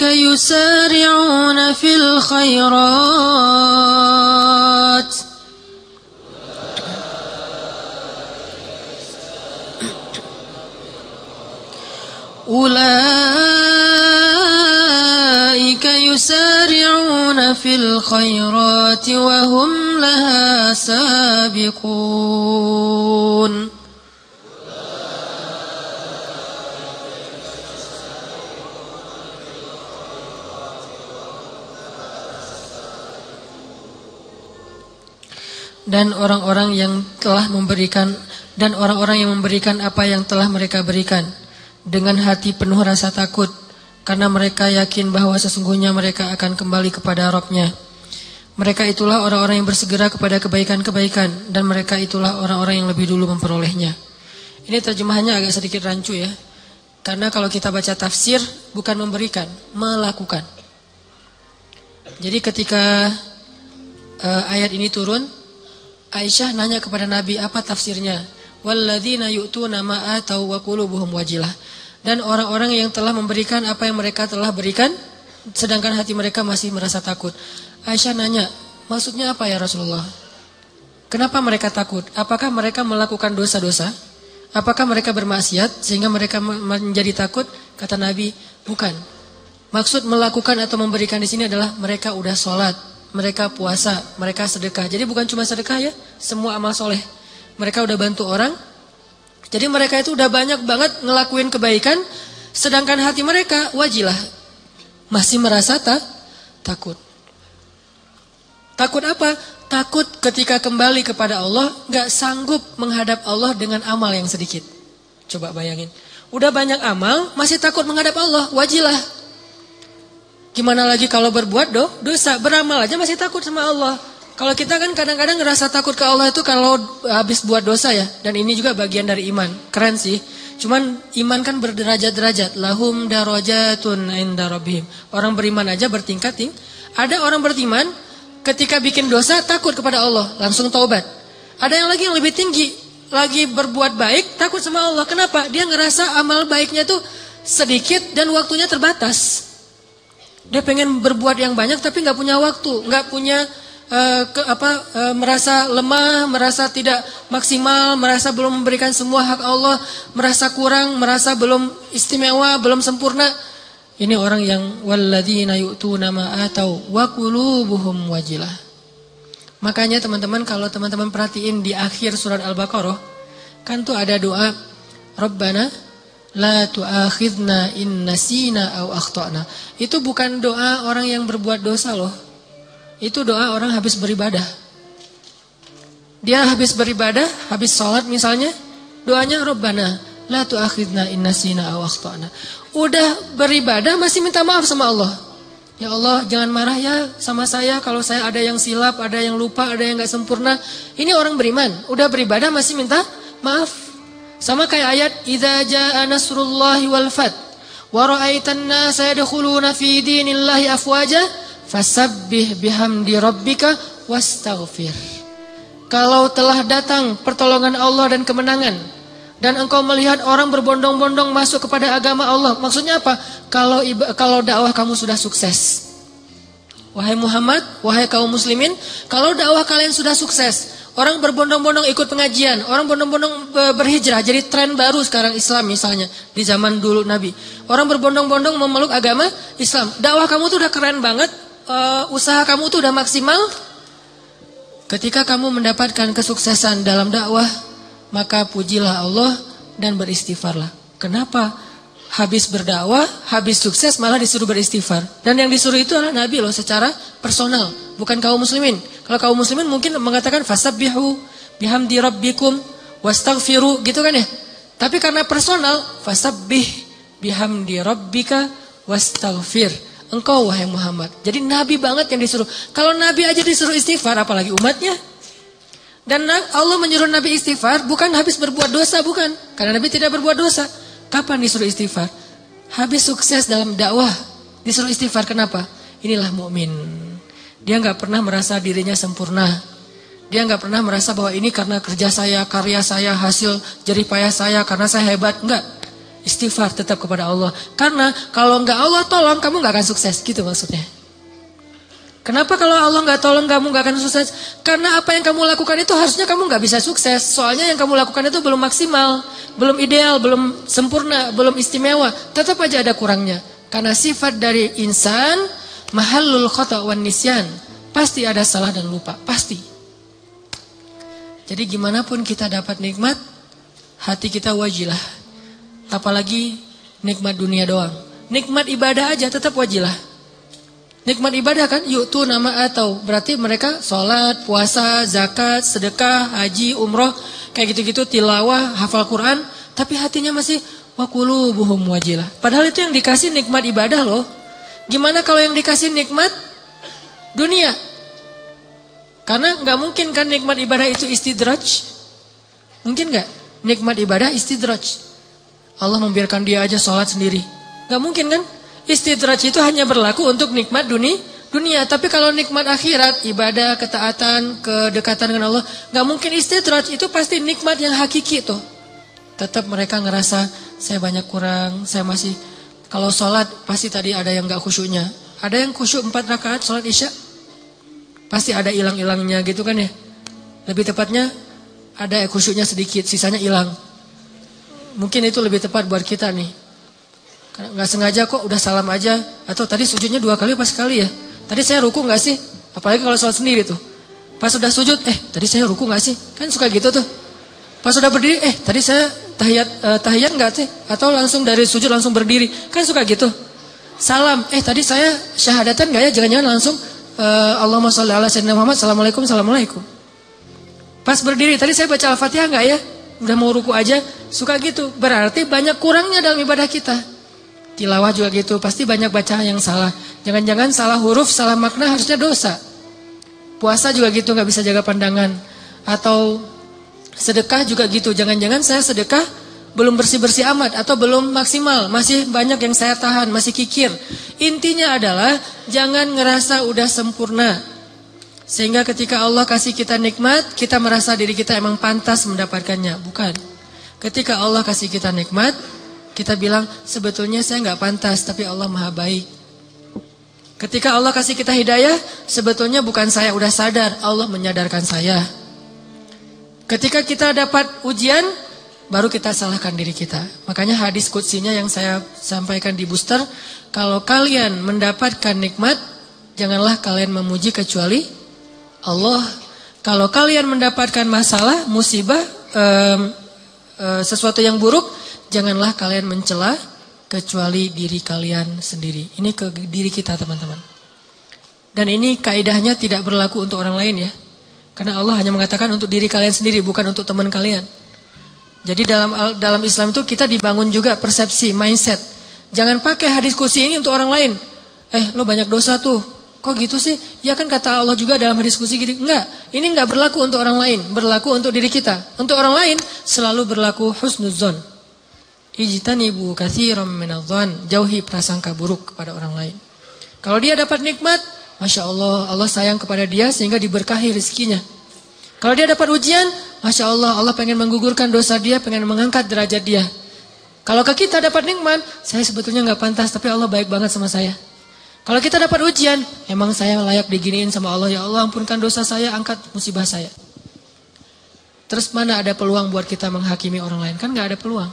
يسارعون في الخيرات وهم لها سابقون. Dan orang-orang yang memberikan apa yang telah mereka berikan dengan hati penuh rasa takut, karena mereka yakin bahwa sesungguhnya mereka akan kembali kepada Rabb-nya. Mereka itulah orang-orang yang bersegera kepada kebaikan-kebaikan, dan mereka itulah orang-orang yang lebih dulu memperolehnya. Ini terjemahannya agak sedikit rancu ya, karena kalau kita baca tafsir bukan memberikan, melakukan. Jadi ketika ayat ini turun, Aisyah nanya kepada Nabi apa tafsirnya. Walladzina yu'tuna ma atau wa qulubuhum wajilah. Dan orang-orang yang telah memberikan apa yang mereka telah berikan, sedangkan hati mereka masih merasa takut. Aisyah nanya, maksudnya apa ya Rasulullah? Kenapa mereka takut? Apakah mereka melakukan dosa-dosa? Apakah mereka bermaksiat sehingga mereka menjadi takut? Kata Nabi, bukan. Maksud melakukan atau memberikan di sini adalah mereka udah sholat, mereka puasa, mereka sedekah. Jadi bukan cuma sedekah ya, semua amal soleh. Mereka udah bantu orang. Jadi mereka itu udah banyak banget ngelakuin kebaikan, sedangkan hati mereka wajilah, masih merasa takut. Takut apa? Takut ketika kembali kepada Allah, gak sanggup menghadap Allah dengan amal yang sedikit. Coba bayangin, udah banyak amal, masih takut menghadap Allah, wajilah. Gimana lagi kalau berbuat dosa, beramal aja masih takut sama Allah. Kalau kita kan kadang-kadang ngerasa takut ke Allah itu kalau habis buat dosa ya. Dan ini juga bagian dari iman. Keren sih. Cuman iman kan berderajat-derajat. Lahum darajatun inda rabbihim. Orang beriman aja bertingkat. Ada orang beriman ketika bikin dosa takut kepada Allah, langsung taubat. Ada yang lagi yang lebih tinggi, lagi berbuat baik takut sama Allah. Kenapa? Dia ngerasa amal baiknya tuh sedikit dan waktunya terbatas. Dia pengen berbuat yang banyak tapi nggak punya waktu, nggak punya merasa lemah, merasa tidak maksimal, merasa belum memberikan semua hak Allah, merasa kurang, merasa belum istimewa, belum sempurna. Ini orang yang walladzina yu'tuna ma atau wa qulubuhum wajilah. Makanya teman-teman, kalau teman-teman perhatiin di akhir surat Al-Baqarah, kan tuh ada doa Rabbana la tu'akhidna in nasina aw akhtana. Itu bukan doa orang yang berbuat dosa loh. Itu doa orang habis beribadah. Dia habis beribadah, habis sholat misalnya, doanya Rabbana la tu'akhidna in nasina aw akhtana. Udah beribadah masih minta maaf sama Allah. Ya Allah, jangan marah ya sama saya kalau saya ada yang silap, ada yang lupa, ada yang gak sempurna. Ini orang beriman, udah beribadah masih minta maaf. Sama kayak ayat idza jaa nasrullahi wal fath wa ra'aitan nasa yadkhuluna fi dinillahi afwaja fasabbih bihamdi rabbika wastaghfir. Kalau telah datang pertolongan Allah dan kemenangan dan engkau melihat orang berbondong-bondong masuk kepada agama Allah, maksudnya apa? Kalau dakwah kamu sudah sukses. Wahai Muhammad, wahai kaum muslimin, kalau dakwah kalian sudah sukses, orang berbondong-bondong ikut pengajian, orang berbondong-bondong berhijrah, jadi tren baru sekarang Islam misalnya di zaman dulu Nabi. Orang berbondong-bondong memeluk agama Islam. Dakwah kamu tuh udah keren banget, usaha kamu tuh udah maksimal. Ketika kamu mendapatkan kesuksesan dalam dakwah, maka pujilah Allah dan beristighfarlah. Kenapa? Habis berdakwah, habis sukses malah disuruh beristighfar. Dan yang disuruh itu adalah Nabi loh secara personal, bukan kaum muslimin. Kalau kaum muslimin mungkin mengatakan fasabbihu bihamdi rabbikum wastaghfiru gitu kan ya. Tapi karena personal, fasabbih bihamdi rabbika wastaghfir. Engkau wahai Muhammad. Jadi Nabi banget yang disuruh. Kalau Nabi aja disuruh istighfar, apalagi umatnya. Dan Allah menyuruh Nabi istighfar bukan habis berbuat dosa, bukan. Karena Nabi tidak berbuat dosa. Kapan disuruh istighfar? Habis sukses dalam dakwah disuruh istighfar. Kenapa? Inilah mukmin. Dia nggak pernah merasa dirinya sempurna. Dia nggak pernah merasa bahwa ini karena kerja saya, karya saya, hasil jerih payah saya, karena saya hebat. Enggak. Istighfar tetap kepada Allah. Karena kalau nggak Allah tolong, kamu nggak akan sukses. Gitu maksudnya. Kenapa kalau Allah nggak tolong kamu nggak akan sukses? Karena apa yang kamu lakukan itu harusnya kamu nggak bisa sukses. Soalnya yang kamu lakukan itu belum maksimal, belum ideal, belum sempurna, belum istimewa. Tetap aja ada kurangnya. Karena sifat dari insan mahallul khata' wan nisyan. Pasti ada salah dan lupa, pasti. Jadi gimana pun kita dapat nikmat, hati kita wajilah. Apalagi nikmat dunia doang. Nikmat ibadah aja tetap wajilah. Nikmat ibadah kan, yuk tuh nama atau berarti mereka sholat, puasa, zakat, sedekah, haji, umroh, kayak gitu-gitu, tilawah, hafal Quran, tapi hatinya masih waqulubuhum wajilah. Padahal itu yang dikasih nikmat ibadah loh. Gimana kalau yang dikasih nikmat dunia? Karena nggak mungkin kan nikmat ibadah itu istidraj. Mungkin nggak? Nikmat ibadah istidraj. Allah membiarkan dia aja sholat sendiri. Nggak mungkin kan? Istidraj itu hanya berlaku untuk nikmat dunia. Tapi kalau nikmat akhirat, ibadah, ketaatan, kedekatan dengan Allah, nggak mungkin istidraj. Itu pasti nikmat yang hakiki tuh. Tetap mereka ngerasa saya banyak kurang, saya masih. Kalau sholat pasti tadi ada yang nggak khusyuknya. Ada yang khusyuk 4 rakaat sholat isya, pasti ada hilang-hilangnya gitu kan ya. Lebih tepatnya ada khusyuknya sedikit, sisanya hilang. Mungkin itu lebih tepat buat kita nih. Nggak sengaja kok udah salam aja. Atau tadi sujudnya 2 kali pas sekali ya. Tadi saya ruku nggak sih? Apalagi kalau sholat sendiri tuh. Pas sudah sujud, tadi saya ruku nggak sih? Kan suka gitu tuh. Pas sudah berdiri, tadi saya tahiyat nggak sih? Atau langsung dari sujud langsung berdiri. Kan suka gitu. Salam, tadi saya syahadatan nggak ya? Jangan-jangan langsung Allahumma sholli ala sayyidina Muhammad, assalamualaikum. Pas berdiri, tadi saya baca Al-Fatihah nggak ya? Udah mau ruku aja, suka gitu. Berarti banyak kurangnya dalam ibadah kita. Tilawah juga gitu, pasti banyak bacaan yang salah. Jangan-jangan salah huruf, salah makna harusnya dosa. Puasa juga gitu, gak bisa jaga pandangan. Atau sedekah juga gitu, jangan-jangan saya sedekah belum bersih-bersih amat atau belum maksimal, masih banyak yang saya tahan, masih kikir. Intinya adalah jangan ngerasa udah sempurna. Sehingga ketika Allah kasih kita nikmat, kita merasa diri kita emang pantas mendapatkannya. Bukan. Ketika Allah kasih kita nikmat, kita bilang sebetulnya saya nggak pantas, tapi Allah maha baik. Ketika Allah kasih kita hidayah, sebetulnya bukan saya udah sadar, Allah menyadarkan saya. Ketika kita dapat ujian, baru kita salahkan diri kita. Makanya hadis qudsinya yang saya sampaikan di booster, kalau kalian mendapatkan nikmat, janganlah kalian memuji kecuali Allah. Kalau kalian mendapatkan masalah, musibah, sesuatu yang buruk, janganlah kalian mencela kecuali diri kalian sendiri. Ini ke diri kita teman-teman. Dan ini kaidahnya tidak berlaku untuk orang lain ya. Karena Allah hanya mengatakan untuk diri kalian sendiri, bukan untuk teman kalian. Jadi dalam Islam itu kita dibangun juga persepsi, mindset. Jangan pakai hadis qudsi ini untuk orang lain. Lo banyak dosa tuh. Kok gitu sih? Ya kan kata Allah juga dalam hadis qudsi gitu. Enggak, ini enggak berlaku untuk orang lain, berlaku untuk diri kita. Untuk orang lain selalu berlaku husnuzon. Ijtanibu katsiran minadh-dhon, jauhi prasangka buruk kepada orang lain. Kalau dia dapat nikmat, Masya Allah, Allah sayang kepada dia sehingga diberkahi rezekinya. Kalau dia dapat ujian, Masya Allah, Allah pengen menggugurkan dosa dia, pengen mengangkat derajat dia. Kalau ke kita dapat nikmat, saya sebetulnya nggak pantas, tapi Allah baik banget sama saya. Kalau kita dapat ujian, emang saya layak diginiin sama Allah. Ya Allah, ampunkan dosa saya, angkat musibah saya. Terus mana ada peluang buat kita menghakimi orang lain? Kan nggak ada peluang.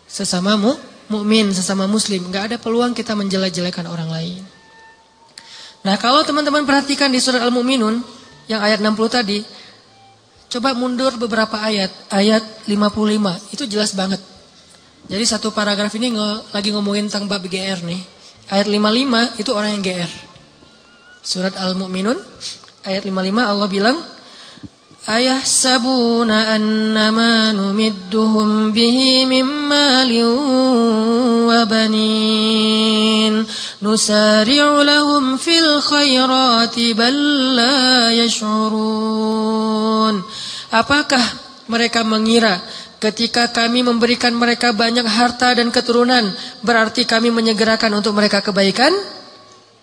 Sesama mukmin, sesama muslim, nggak ada peluang kita menjelek-jelekan orang lain. Nah, kalau teman-teman perhatikan di surat Al-Mu'minun yang ayat 60 tadi, coba mundur beberapa ayat, ayat 55, itu jelas banget. Jadi satu paragraf ini lagi ngomongin tentang bab GR nih. Ayat 55 itu orang yang GR. Surat Al-Mu'minun ayat 55 Allah bilang, ayahsabuna annama numidduhum bihi min malin wa banin nusari'u lahum fil khairati bal la yash'urun. Apakah mereka mengira ketika kami memberikan mereka banyak harta dan keturunan, berarti kami menyegerakan untuk mereka kebaikan?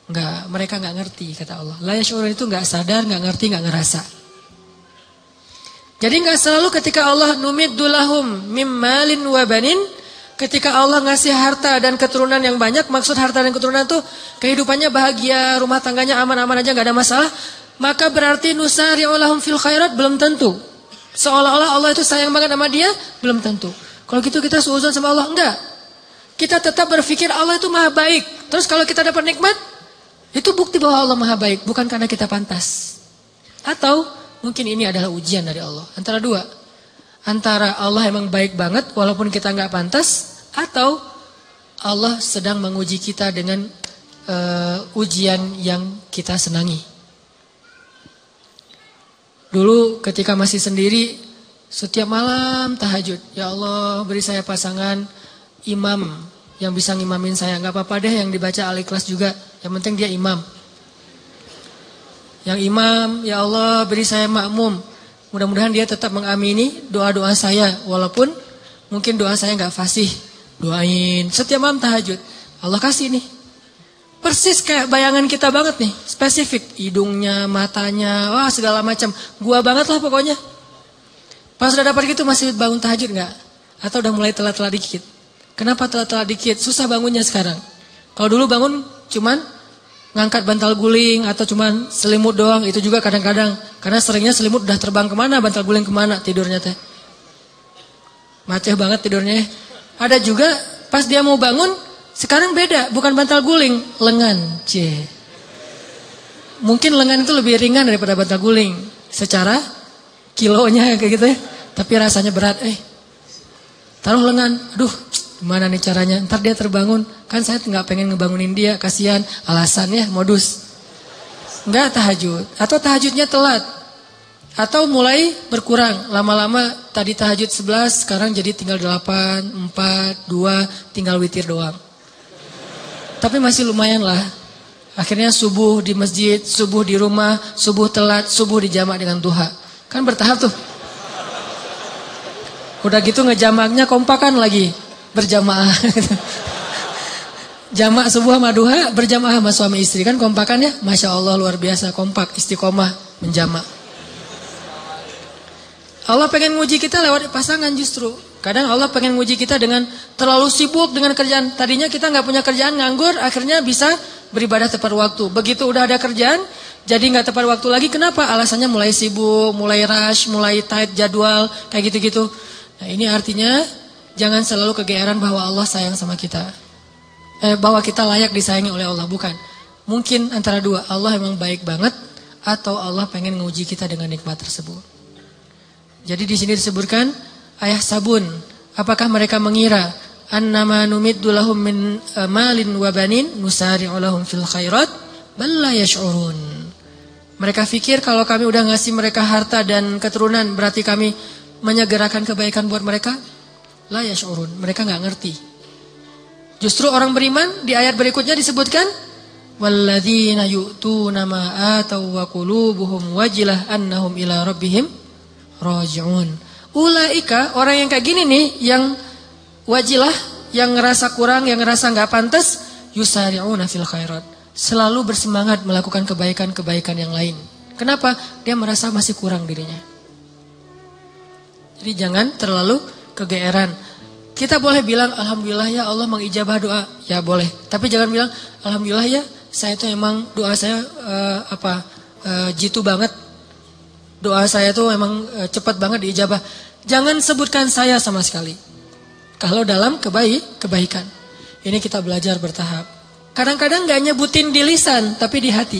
Enggak, mereka enggak ngerti, kata Allah. La yash'urun itu enggak sadar, enggak ngerti, enggak ngerasa. Jadi enggak selalu ketika Allah numiddu lahum mim malin wa banin, ketika Allah ngasih harta dan keturunan yang banyak, maksud harta dan keturunan itu kehidupannya bahagia, rumah tangganya aman-aman aja, enggak ada masalah, maka berarti nusari'u lahum fil khairat, belum tentu. Seolah-olah Allah itu sayang banget sama dia, belum tentu. Kalau gitu kita suudzon sama Allah, enggak. Kita tetap berpikir Allah itu maha baik. Terus kalau kita dapat nikmat, itu bukti bahwa Allah maha baik, bukan karena kita pantas. Atau mungkin ini adalah ujian dari Allah. Antara dua. Antara Allah emang baik banget walaupun kita enggak pantas, atau Allah sedang menguji kita dengan ujian yang kita senangi. Dulu ketika masih sendiri, setiap malam tahajud. Ya Allah, beri saya pasangan imam yang bisa ngimamin saya. Gak apa-apa deh yang dibaca Al-Ikhlas juga. Yang penting dia imam. Yang imam, ya Allah beri saya makmum. Mudah-mudahan dia tetap mengamini doa-doa saya. Walaupun mungkin doa saya gak fasih. Doain. Setiap malam tahajud. Allah kasih nih. Persis kayak bayangan kita banget nih, spesifik, hidungnya, matanya, wah segala macam, gua banget lah pokoknya. Pas udah dapat gitu masih bangun tahajud nggak? Atau udah mulai telat-telat dikit? Kenapa telat-telat dikit? Susah bangunnya sekarang. Kalau dulu bangun cuman ngangkat bantal guling atau cuman selimut doang, itu juga kadang-kadang karena seringnya selimut udah terbang kemana, bantal guling kemana tidurnya teh. Maceh banget tidurnya. Ada juga pas dia mau bangun. Sekarang beda, bukan bantal guling, lengan. Mungkin lengan itu lebih ringan daripada bantal guling. Secara kilonya kayak gitu ya. Tapi rasanya berat. Taruh lengan. Aduh, gimana nih caranya? Ntar dia terbangun. Kan saya nggak pengen ngebangunin dia. Kasihan, alasannya modus. Nggak tahajud. Atau tahajudnya telat. Atau mulai berkurang. Lama-lama tadi tahajud 11, sekarang jadi tinggal 8, 4, 2, tinggal witir doang. Tapi masih lumayan lah. Akhirnya subuh di masjid, subuh di rumah, subuh telat, subuh dijamak dengan duha. Kan bertahap tuh. Udah gitu ngejamaknya kompakan lagi. Berjamaah. Jamak subuh sama duha, berjamaah sama suami istri. Kan kompakan ya? Masya Allah luar biasa, kompak, istiqomah, menjamak. Allah pengen nguji kita lewat pasangan justru. Kadang Allah pengen nguji kita dengan terlalu sibuk dengan kerjaan. Tadinya kita nggak punya kerjaan, nganggur, akhirnya bisa beribadah tepat waktu. Begitu udah ada kerjaan, jadi nggak tepat waktu lagi. Kenapa? Alasannya mulai sibuk, mulai rush, mulai tight jadwal, kayak gitu-gitu. Nah ini artinya jangan selalu kegeeran bahwa Allah sayang sama kita. Bahwa kita layak disayangi oleh Allah, bukan. Mungkin antara dua, Allah emang baik banget, atau Allah pengen nguji kita dengan nikmat tersebut. Jadi di sini disebutkan ayah sabun, apakah mereka mengira annama numiddu lahum min malin wa banin nusari'u lahum fil khairat bal la yash'urun. Mereka pikir kalau kami udah ngasih mereka harta dan keturunan berarti kami menyegerakan kebaikan buat mereka? La yash'urun, mereka enggak ngerti. Justru orang beriman di ayat berikutnya disebutkan walladzina yu'tuna ma ataw wa qulubuhum wajilah annahum ila rabbihim raji'un. Ulaika, orang yang kayak gini nih, yang wajilah, yang ngerasa kurang, yang ngerasa nggak pantas, yusari'una fil khairat, selalu bersemangat melakukan kebaikan-kebaikan yang lain. Kenapa? Dia merasa masih kurang dirinya. Jadi jangan terlalu kegeeran. Kita boleh bilang alhamdulillah ya Allah mengijabah doa, ya boleh. Tapi jangan bilang alhamdulillah ya saya itu emang doa saya jitu banget. Doa saya tuh emang cepat banget diijabah. Jangan sebutkan saya sama sekali. Kalau dalam kebaikan. Ini kita belajar bertahap. Kadang-kadang gak nyebutin di lisan, tapi di hati.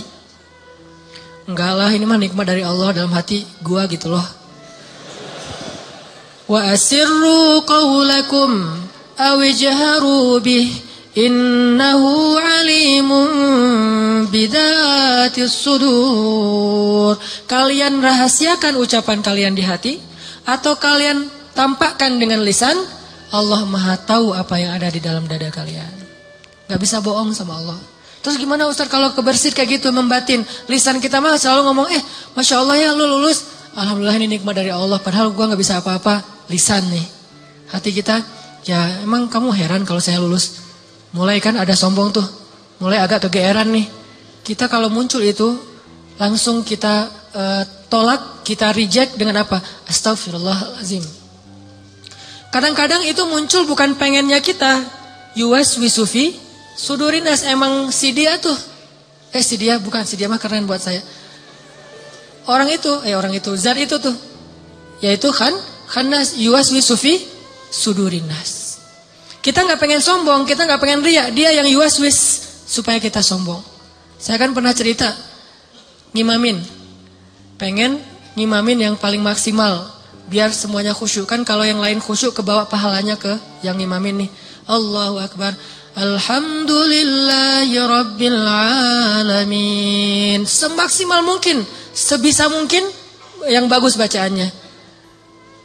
Enggak lah, ini mah nikmat dari Allah dalam hati gua gitu loh. Wa asirru qawlakum awijharu bih innahu alimun bidatis sudur. Kalian rahasiakan ucapan kalian di hati atau kalian tampakkan dengan lisan, Allah Maha tahu apa yang ada di dalam dada kalian. Gak bisa bohong sama Allah. Terus gimana Ustaz kalau kebersit kayak gitu membatin? Lisan kita mah selalu ngomong Masya Allah ya lu lulus. Alhamdulillah ini nikmat dari Allah. Padahal gua gak bisa apa-apa. Lisan nih. Hati kita, ya emang kamu heran kalau saya lulus. Mulai kan ada sombong tuh. Mulai agak kegeeran nih. Kita kalau muncul itu langsung kita tolak, kita reject dengan apa? Astagfirullahaladzim. Kadang-kadang itu muncul bukan pengennya kita. Yuwaswisufi sudurinas, emang si dia tuh. Si dia mah keren buat saya. Orang itu, zat itu tuh. Yaitu karena yuwaswisufi sudurinas. Kita gak pengen sombong, kita gak pengen riya. Dia yang yuwaswis supaya kita sombong. Saya kan pernah cerita ngimamin. Pengen ngimamin yang paling maksimal biar semuanya khusyuk. Kan kalau yang lain khusyuk kebawa pahalanya ke yang ngimamin nih. Allahu Akbar. Alhamdulillahi Rabbil Alamin. Semaksimal mungkin, sebisa mungkin yang bagus bacaannya.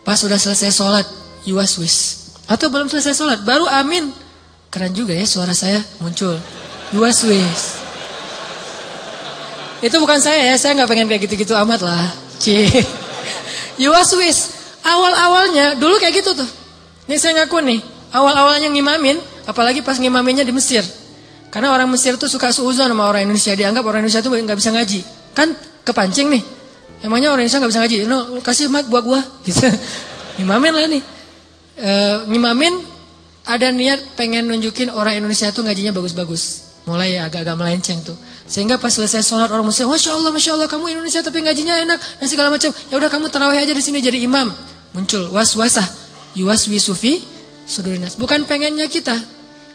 Pas sudah selesai sholat, yuwaswis. Atau belum selesai sholat, baru amin. Keren juga ya suara saya muncul. Yuwaswis. Itu bukan saya ya, saya gak pengen kayak gitu-gitu amat lah. Yuwaswis. Awal-awalnya, dulu kayak gitu tuh. Ini saya ngaku nih, awal-awalnya ngimamin, apalagi pas ngimaminnya di Mesir. Karena orang Mesir tuh suka suuzon sama orang Indonesia. Dianggap orang Indonesia tuh gak bisa ngaji. Kan kepancing nih. Emangnya orang Indonesia gak bisa ngaji? No, kasih mic buat gua. Gitu. Ngimamin lah nih. Ngimamin ada niat pengen nunjukin orang Indonesia tuh ngajinya bagus-bagus. Mulai agak-agak melenceng tuh. Sehingga pas selesai sholat orang Muslim, Masya Allah kamu Indonesia tapi ngajinya enak dan segala macam. Ya udah kamu tarawih aja di sini jadi imam. Muncul waswasah, yuwaswisufi sudurinas. Bukan pengennya kita.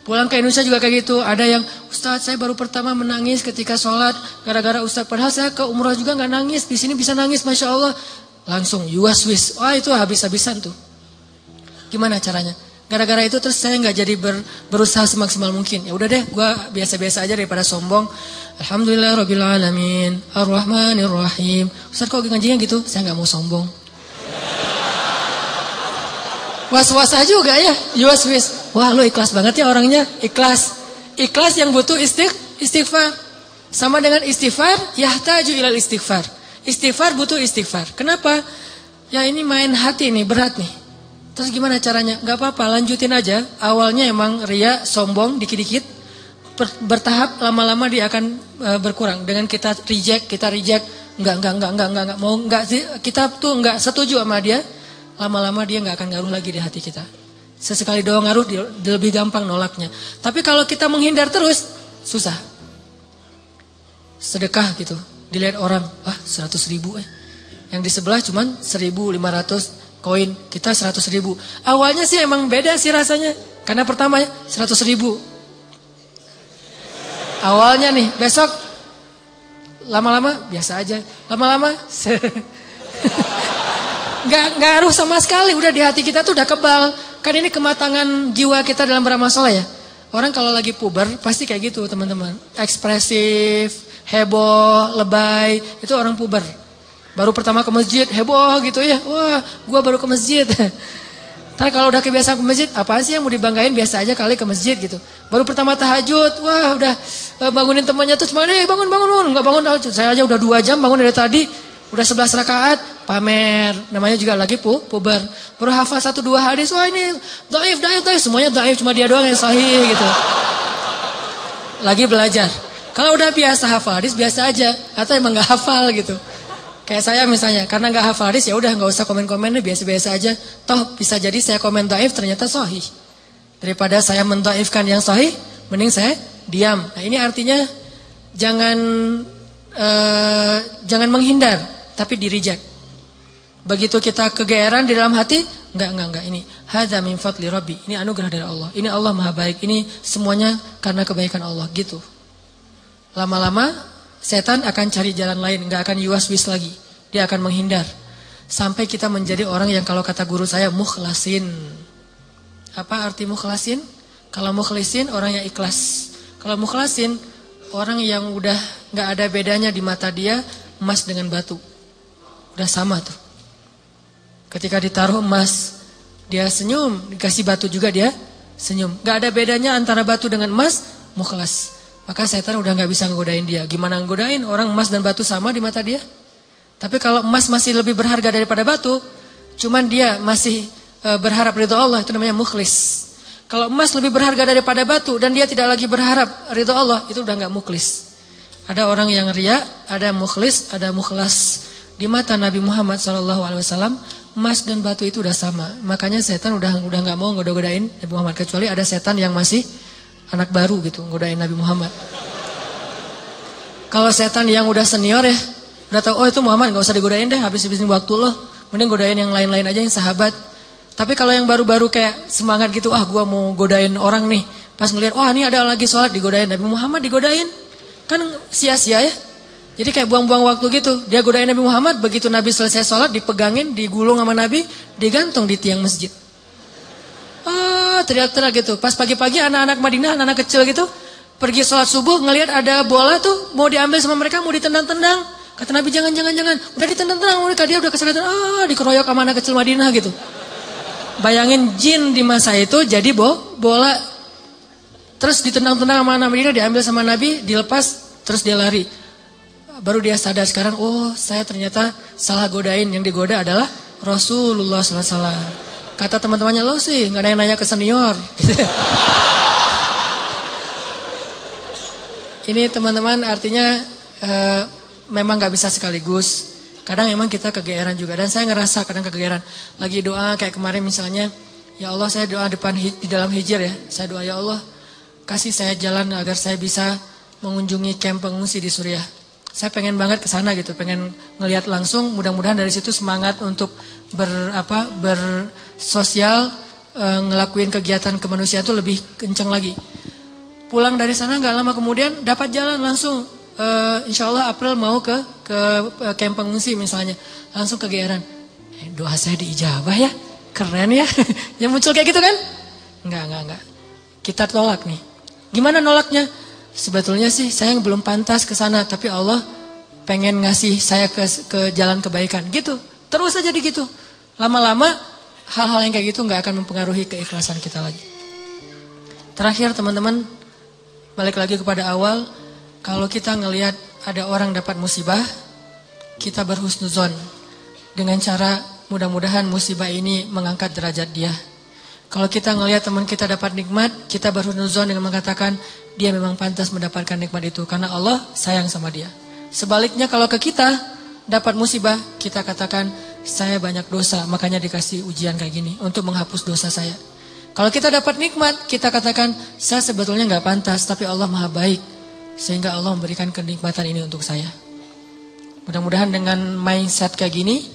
Pulang ke Indonesia juga kayak gitu. Ada yang Ustaz saya baru pertama menangis ketika sholat gara-gara Ustaz. Padahal saya ke umrah juga nggak nangis. Di sini bisa nangis, Masya Allah. Langsung yuwaswis. Wah itu habis-habisan tuh. Gimana caranya? Gara-gara itu terus saya nggak jadi berusaha semaksimal mungkin. Ya udah deh, gue biasa-biasa aja daripada sombong. Alhamdulillah Rabbil Alamin, Ar-Rahmanir Rahim. Ustaz kok ngajinya gitu? Saya nggak mau sombong. Was-was aja juga ya, yuwaswis. Wah lu ikhlas banget ya orangnya, ikhlas. Ikhlas yang butuh istighfar. Sama dengan istighfar, yahtaju ilal istighfar. Istighfar butuh istighfar. Kenapa? Ya ini main hati nih, berat nih. Terus gimana caranya? Gak apa-apa, lanjutin aja. Awalnya emang ria, sombong, dikit-dikit. Bertahap, lama-lama dia akan berkurang. Dengan kita reject. Enggak. Mau enggak, kita tuh enggak setuju sama dia. Lama-lama dia enggak akan ngaruh lagi di hati kita. Sesekali doang ngaruh, dia lebih gampang nolaknya. Tapi kalau kita menghindar terus, susah. Sedekah gitu. Dilihat orang, 100 ribu Yang di sebelah cuman 1.500 koin, kita 100.000. Awalnya sih emang beda sih rasanya. Karena pertama 100.000. Awalnya nih, besok lama-lama biasa aja. Lama-lama nggak ngaruh sama sekali. Udah di hati kita tuh udah kebal. Kan ini kematangan jiwa kita dalam beramal soleh ya. Orang kalau lagi puber pasti kayak gitu teman-teman. Ekspresif, heboh, lebay. Itu orang puber. Baru pertama ke masjid, heboh gitu ya. Wah, gua baru ke masjid. Ntar kalau udah kebiasaan ke masjid, apaan sih yang mau dibanggain, biasa aja kali ke masjid gitu. Baru pertama tahajud, wah udah bangunin temannya tuh cuma bangun bangun bangun, nggak bangun. Saya aja udah 2 jam bangun dari tadi, udah 11 rakaat, pamer. Namanya juga lagi puber. Baru hafal 1-2 hadis, wah ini dhaif, semuanya dhaif, cuma dia doang yang sahih gitu. Lagi belajar. Kalau udah biasa hafal hadis biasa aja, atau emang nggak hafal gitu. Kayak saya misalnya, karena nggak hafal hadis ya udah nggak usah komen-komen, biasa-biasa aja. Toh bisa jadi saya komen dhaif ternyata sahih. Daripada saya mendhaifkan yang sahih, mending saya diam. Nah ini artinya jangan menghindar, tapi di-reject. Begitu kita kegeeran di dalam hati, enggak, ini hadza min fadli rabbi, ini anugerah dari Allah. Ini Allah Maha baik, ini semuanya karena kebaikan Allah gitu. Lama-lama setan akan cari jalan lain, enggak akan yuwas-wis lagi. Dia akan menghindar. Sampai kita menjadi orang yang kalau kata guru saya mukhlasin. Apa arti mukhlasin? Kalau mukhlisin orang yang ikhlas. Kalau mukhlasin orang yang udah enggak ada bedanya di mata dia emas dengan batu. Udah sama tuh. Ketika ditaruh emas, dia senyum, dikasih batu juga dia senyum. Gak ada bedanya antara batu dengan emas, mukhlas. Maka setan udah gak bisa ngegodain dia. Gimana ngegodain? Orang emas dan batu sama di mata dia. Tapi kalau emas masih lebih berharga daripada batu, cuman dia masih berharap ridho Allah, itu namanya mukhlis. Kalau emas lebih berharga daripada batu dan dia tidak lagi berharap ridho Allah, itu udah gak mukhlis. Ada orang yang riya, ada mukhlis, ada mukhlas. Di mata Nabi Muhammad SAW, emas dan batu itu udah sama. Makanya setan udah nggak mau goda-godain Nabi Muhammad, kecuali ada setan yang masih anak baru gitu, godain Nabi Muhammad. Kalau setan yang udah senior ya, udah tahu oh itu Muhammad nggak usah digodain deh, habis-habisin waktu loh. Mending godain yang lain-lain aja yang sahabat. Tapi kalau yang baru-baru kayak semangat gitu, gua mau godain orang nih. Pas ngeliat, wah ini ada lagi sholat digodain Nabi Muhammad digodain. Kan sia-sia ya. Jadi kayak buang-buang waktu gitu. Dia godain Nabi Muhammad, begitu Nabi selesai sholat, dipegangin, digulung sama Nabi, digantung di tiang masjid. Teriak-teriak gitu. Pas pagi-pagi anak-anak Madinah, anak-anak kecil gitu, pergi sholat subuh, ngelihat ada bola tuh, mau diambil sama mereka, mau ditendang-tendang. Kata Nabi, jangan. Udah ditendang-tendang, mereka dia udah kesulitan, dikeroyok sama anak kecil Madinah gitu. Bayangin jin di masa itu jadi bola. Terus ditendang-tendang sama anak Madinah, diambil sama Nabi, dilepas, terus dia lari. Baru dia sadar sekarang, saya ternyata salah godain. Yang digoda adalah Rasulullah SAW. Kata teman-temannya, lo sih gak ada yang nanya ke senior. Ini teman-teman artinya memang gak bisa sekaligus. Kadang memang kita kegeeran juga. Dan saya ngerasa kadang kegeeran. Lagi doa kayak kemarin misalnya, ya Allah saya doa di dalam hijir ya. Saya doa ya Allah kasih saya jalan agar saya bisa mengunjungi kamp pengungsi di Suriah. Saya pengen banget ke sana gitu, pengen ngelihat langsung. Mudah-mudahan dari situ semangat untuk bersosial, ngelakuin kegiatan kemanusiaan itu lebih kencang lagi. Pulang dari sana nggak lama kemudian dapat jalan langsung. Insya Allah April mau ke kamp pengungsi misalnya, langsung kegeeran. Doa saya diijabah ya, keren ya. Yang muncul kayak gitu kan? Enggak. Kita tolak nih. Gimana nolaknya? Sebetulnya sih saya belum pantas ke sana, tapi Allah pengen ngasih saya ke jalan kebaikan. Gitu. Terus aja gitu. Lama-lama hal-hal yang kayak gitu nggak akan mempengaruhi keikhlasan kita lagi. Terakhir teman-teman, balik lagi kepada awal, kalau kita ngelihat ada orang dapat musibah, kita berhusnuzon dengan cara mudah-mudahan musibah ini mengangkat derajat dia. Kalau kita ngelihat teman kita dapat nikmat, kita berhusnuzon dengan mengatakan dia memang pantas mendapatkan nikmat itu karena Allah sayang sama dia. Sebaliknya kalau ke kita dapat musibah, kita katakan saya banyak dosa, makanya dikasih ujian kayak gini untuk menghapus dosa saya. Kalau kita dapat nikmat, kita katakan saya sebetulnya nggak pantas, tapi Allah Maha baik sehingga Allah memberikan kenikmatan ini untuk saya. Mudah-mudahan dengan mindset kayak gini,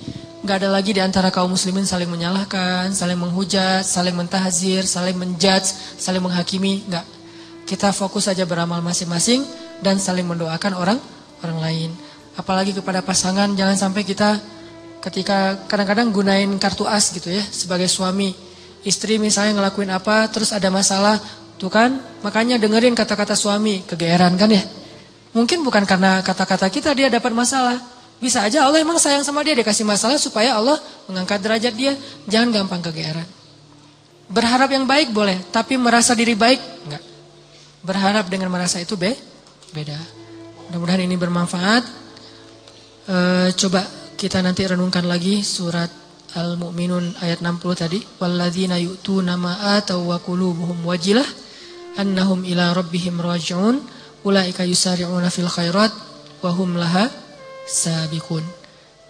nggak ada lagi di antara kaum muslimin saling menyalahkan, saling menghujat, saling mentahzir, saling menjudge, saling menghakimi. Nggak. Kita fokus saja beramal masing-masing dan saling mendoakan orang lain. Apalagi kepada pasangan, jangan sampai kita ketika kadang-kadang gunain kartu as gitu ya sebagai suami. Istri misalnya ngelakuin apa terus ada masalah, tuh kan? Makanya dengerin kata-kata suami, kegeeran kan ya? Mungkin bukan karena kata-kata kita dia dapat masalah. Bisa aja Allah emang sayang sama dia kasih masalah supaya Allah mengangkat derajat dia. Jangan gampang kegeeran. Berharap yang baik boleh, tapi merasa diri baik enggak. Berharap dengan merasa itu beda. Mudah-mudahan ini bermanfaat. Coba kita nanti renungkan lagi surat Al-Mu'minun ayat 60 tadi. Walladzina yu'tuna ma ataw wa qulubuhum wajilah annahum ila rabbihim raji'un ulaika yusari'una fil khairat wa hum laha sabiqun.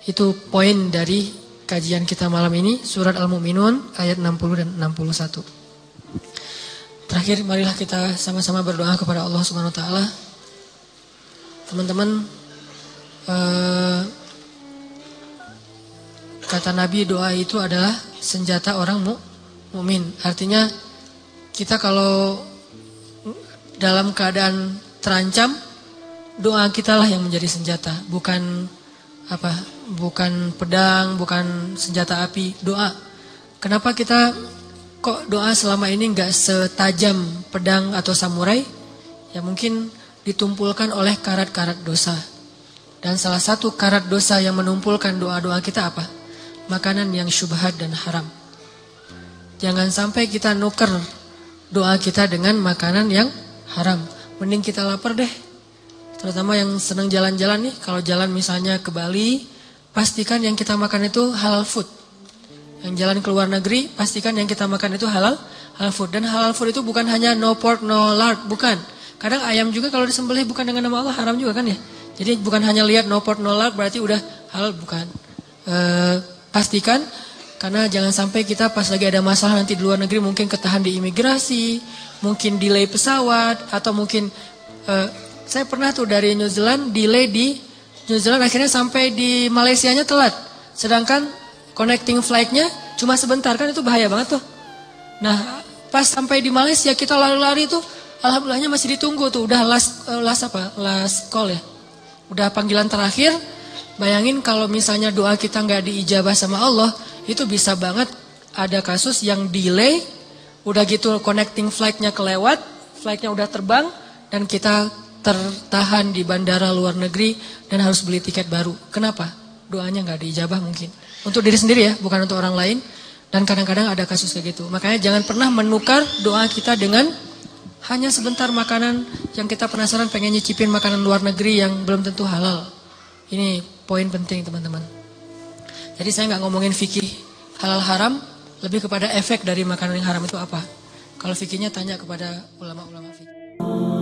Itu poin dari kajian kita malam ini, surat Al-Mu'minun ayat 60 dan 61. Terakhir, marilah kita sama-sama berdoa kepada Allah Subhanahu wa taala. Teman-teman, kata Nabi, doa itu adalah senjata orang mukmin. Artinya kita kalau dalam keadaan terancam, doa kita lah yang menjadi senjata, bukan pedang, bukan senjata api, doa. Kenapa kita kok doa selama ini nggak setajam pedang atau samurai? Ya mungkin ditumpulkan oleh karat-karat dosa. Dan salah satu karat dosa yang menumpulkan doa-doa kita apa? Makanan yang syubhat dan haram. Jangan sampai kita nuker doa kita dengan makanan yang haram. Mending kita lapar deh. Terutama yang senang jalan-jalan nih. Kalau jalan misalnya ke Bali, pastikan yang kita makan itu halal food. Yang jalan ke luar negeri, pastikan yang kita makan itu halal food. Dan halal food itu bukan hanya no pork, no lard, bukan. Kadang ayam juga kalau disembelih bukan dengan nama Allah haram juga kan ya. Jadi bukan hanya lihat no pork, no lard berarti udah halal, bukan. Pastikan, karena jangan sampai kita pas lagi ada masalah nanti di luar negeri mungkin ketahan di imigrasi, mungkin delay pesawat, atau mungkin saya pernah tuh dari New Zealand, delay di New Zealand akhirnya sampai di Malaysianya telat. Sedangkan connecting flight-nya cuma sebentar, kan itu bahaya banget tuh. Nah pas sampai di Malaysia kita lari-lari tuh, alhamdulillahnya masih ditunggu tuh, udah last call ya. Udah panggilan terakhir. Bayangin kalau misalnya doa kita nggak diijabah sama Allah, itu bisa banget ada kasus yang delay, udah gitu connecting flight-nya kelewat, flight-nya udah terbang, dan kita tertahan di bandara luar negeri dan harus beli tiket baru. Kenapa? Doanya nggak diijabah mungkin. Untuk diri sendiri ya, bukan untuk orang lain. Dan kadang-kadang ada kasus kayak gitu. Makanya jangan pernah menukar doa kita dengan hanya sebentar makanan yang kita penasaran pengen nyicipin makanan luar negeri yang belum tentu halal. Ini poin penting teman-teman. Jadi saya nggak ngomongin fikih halal haram, lebih kepada efek dari makanan yang haram itu apa. Kalau fikihnya tanya kepada ulama-ulama fikih.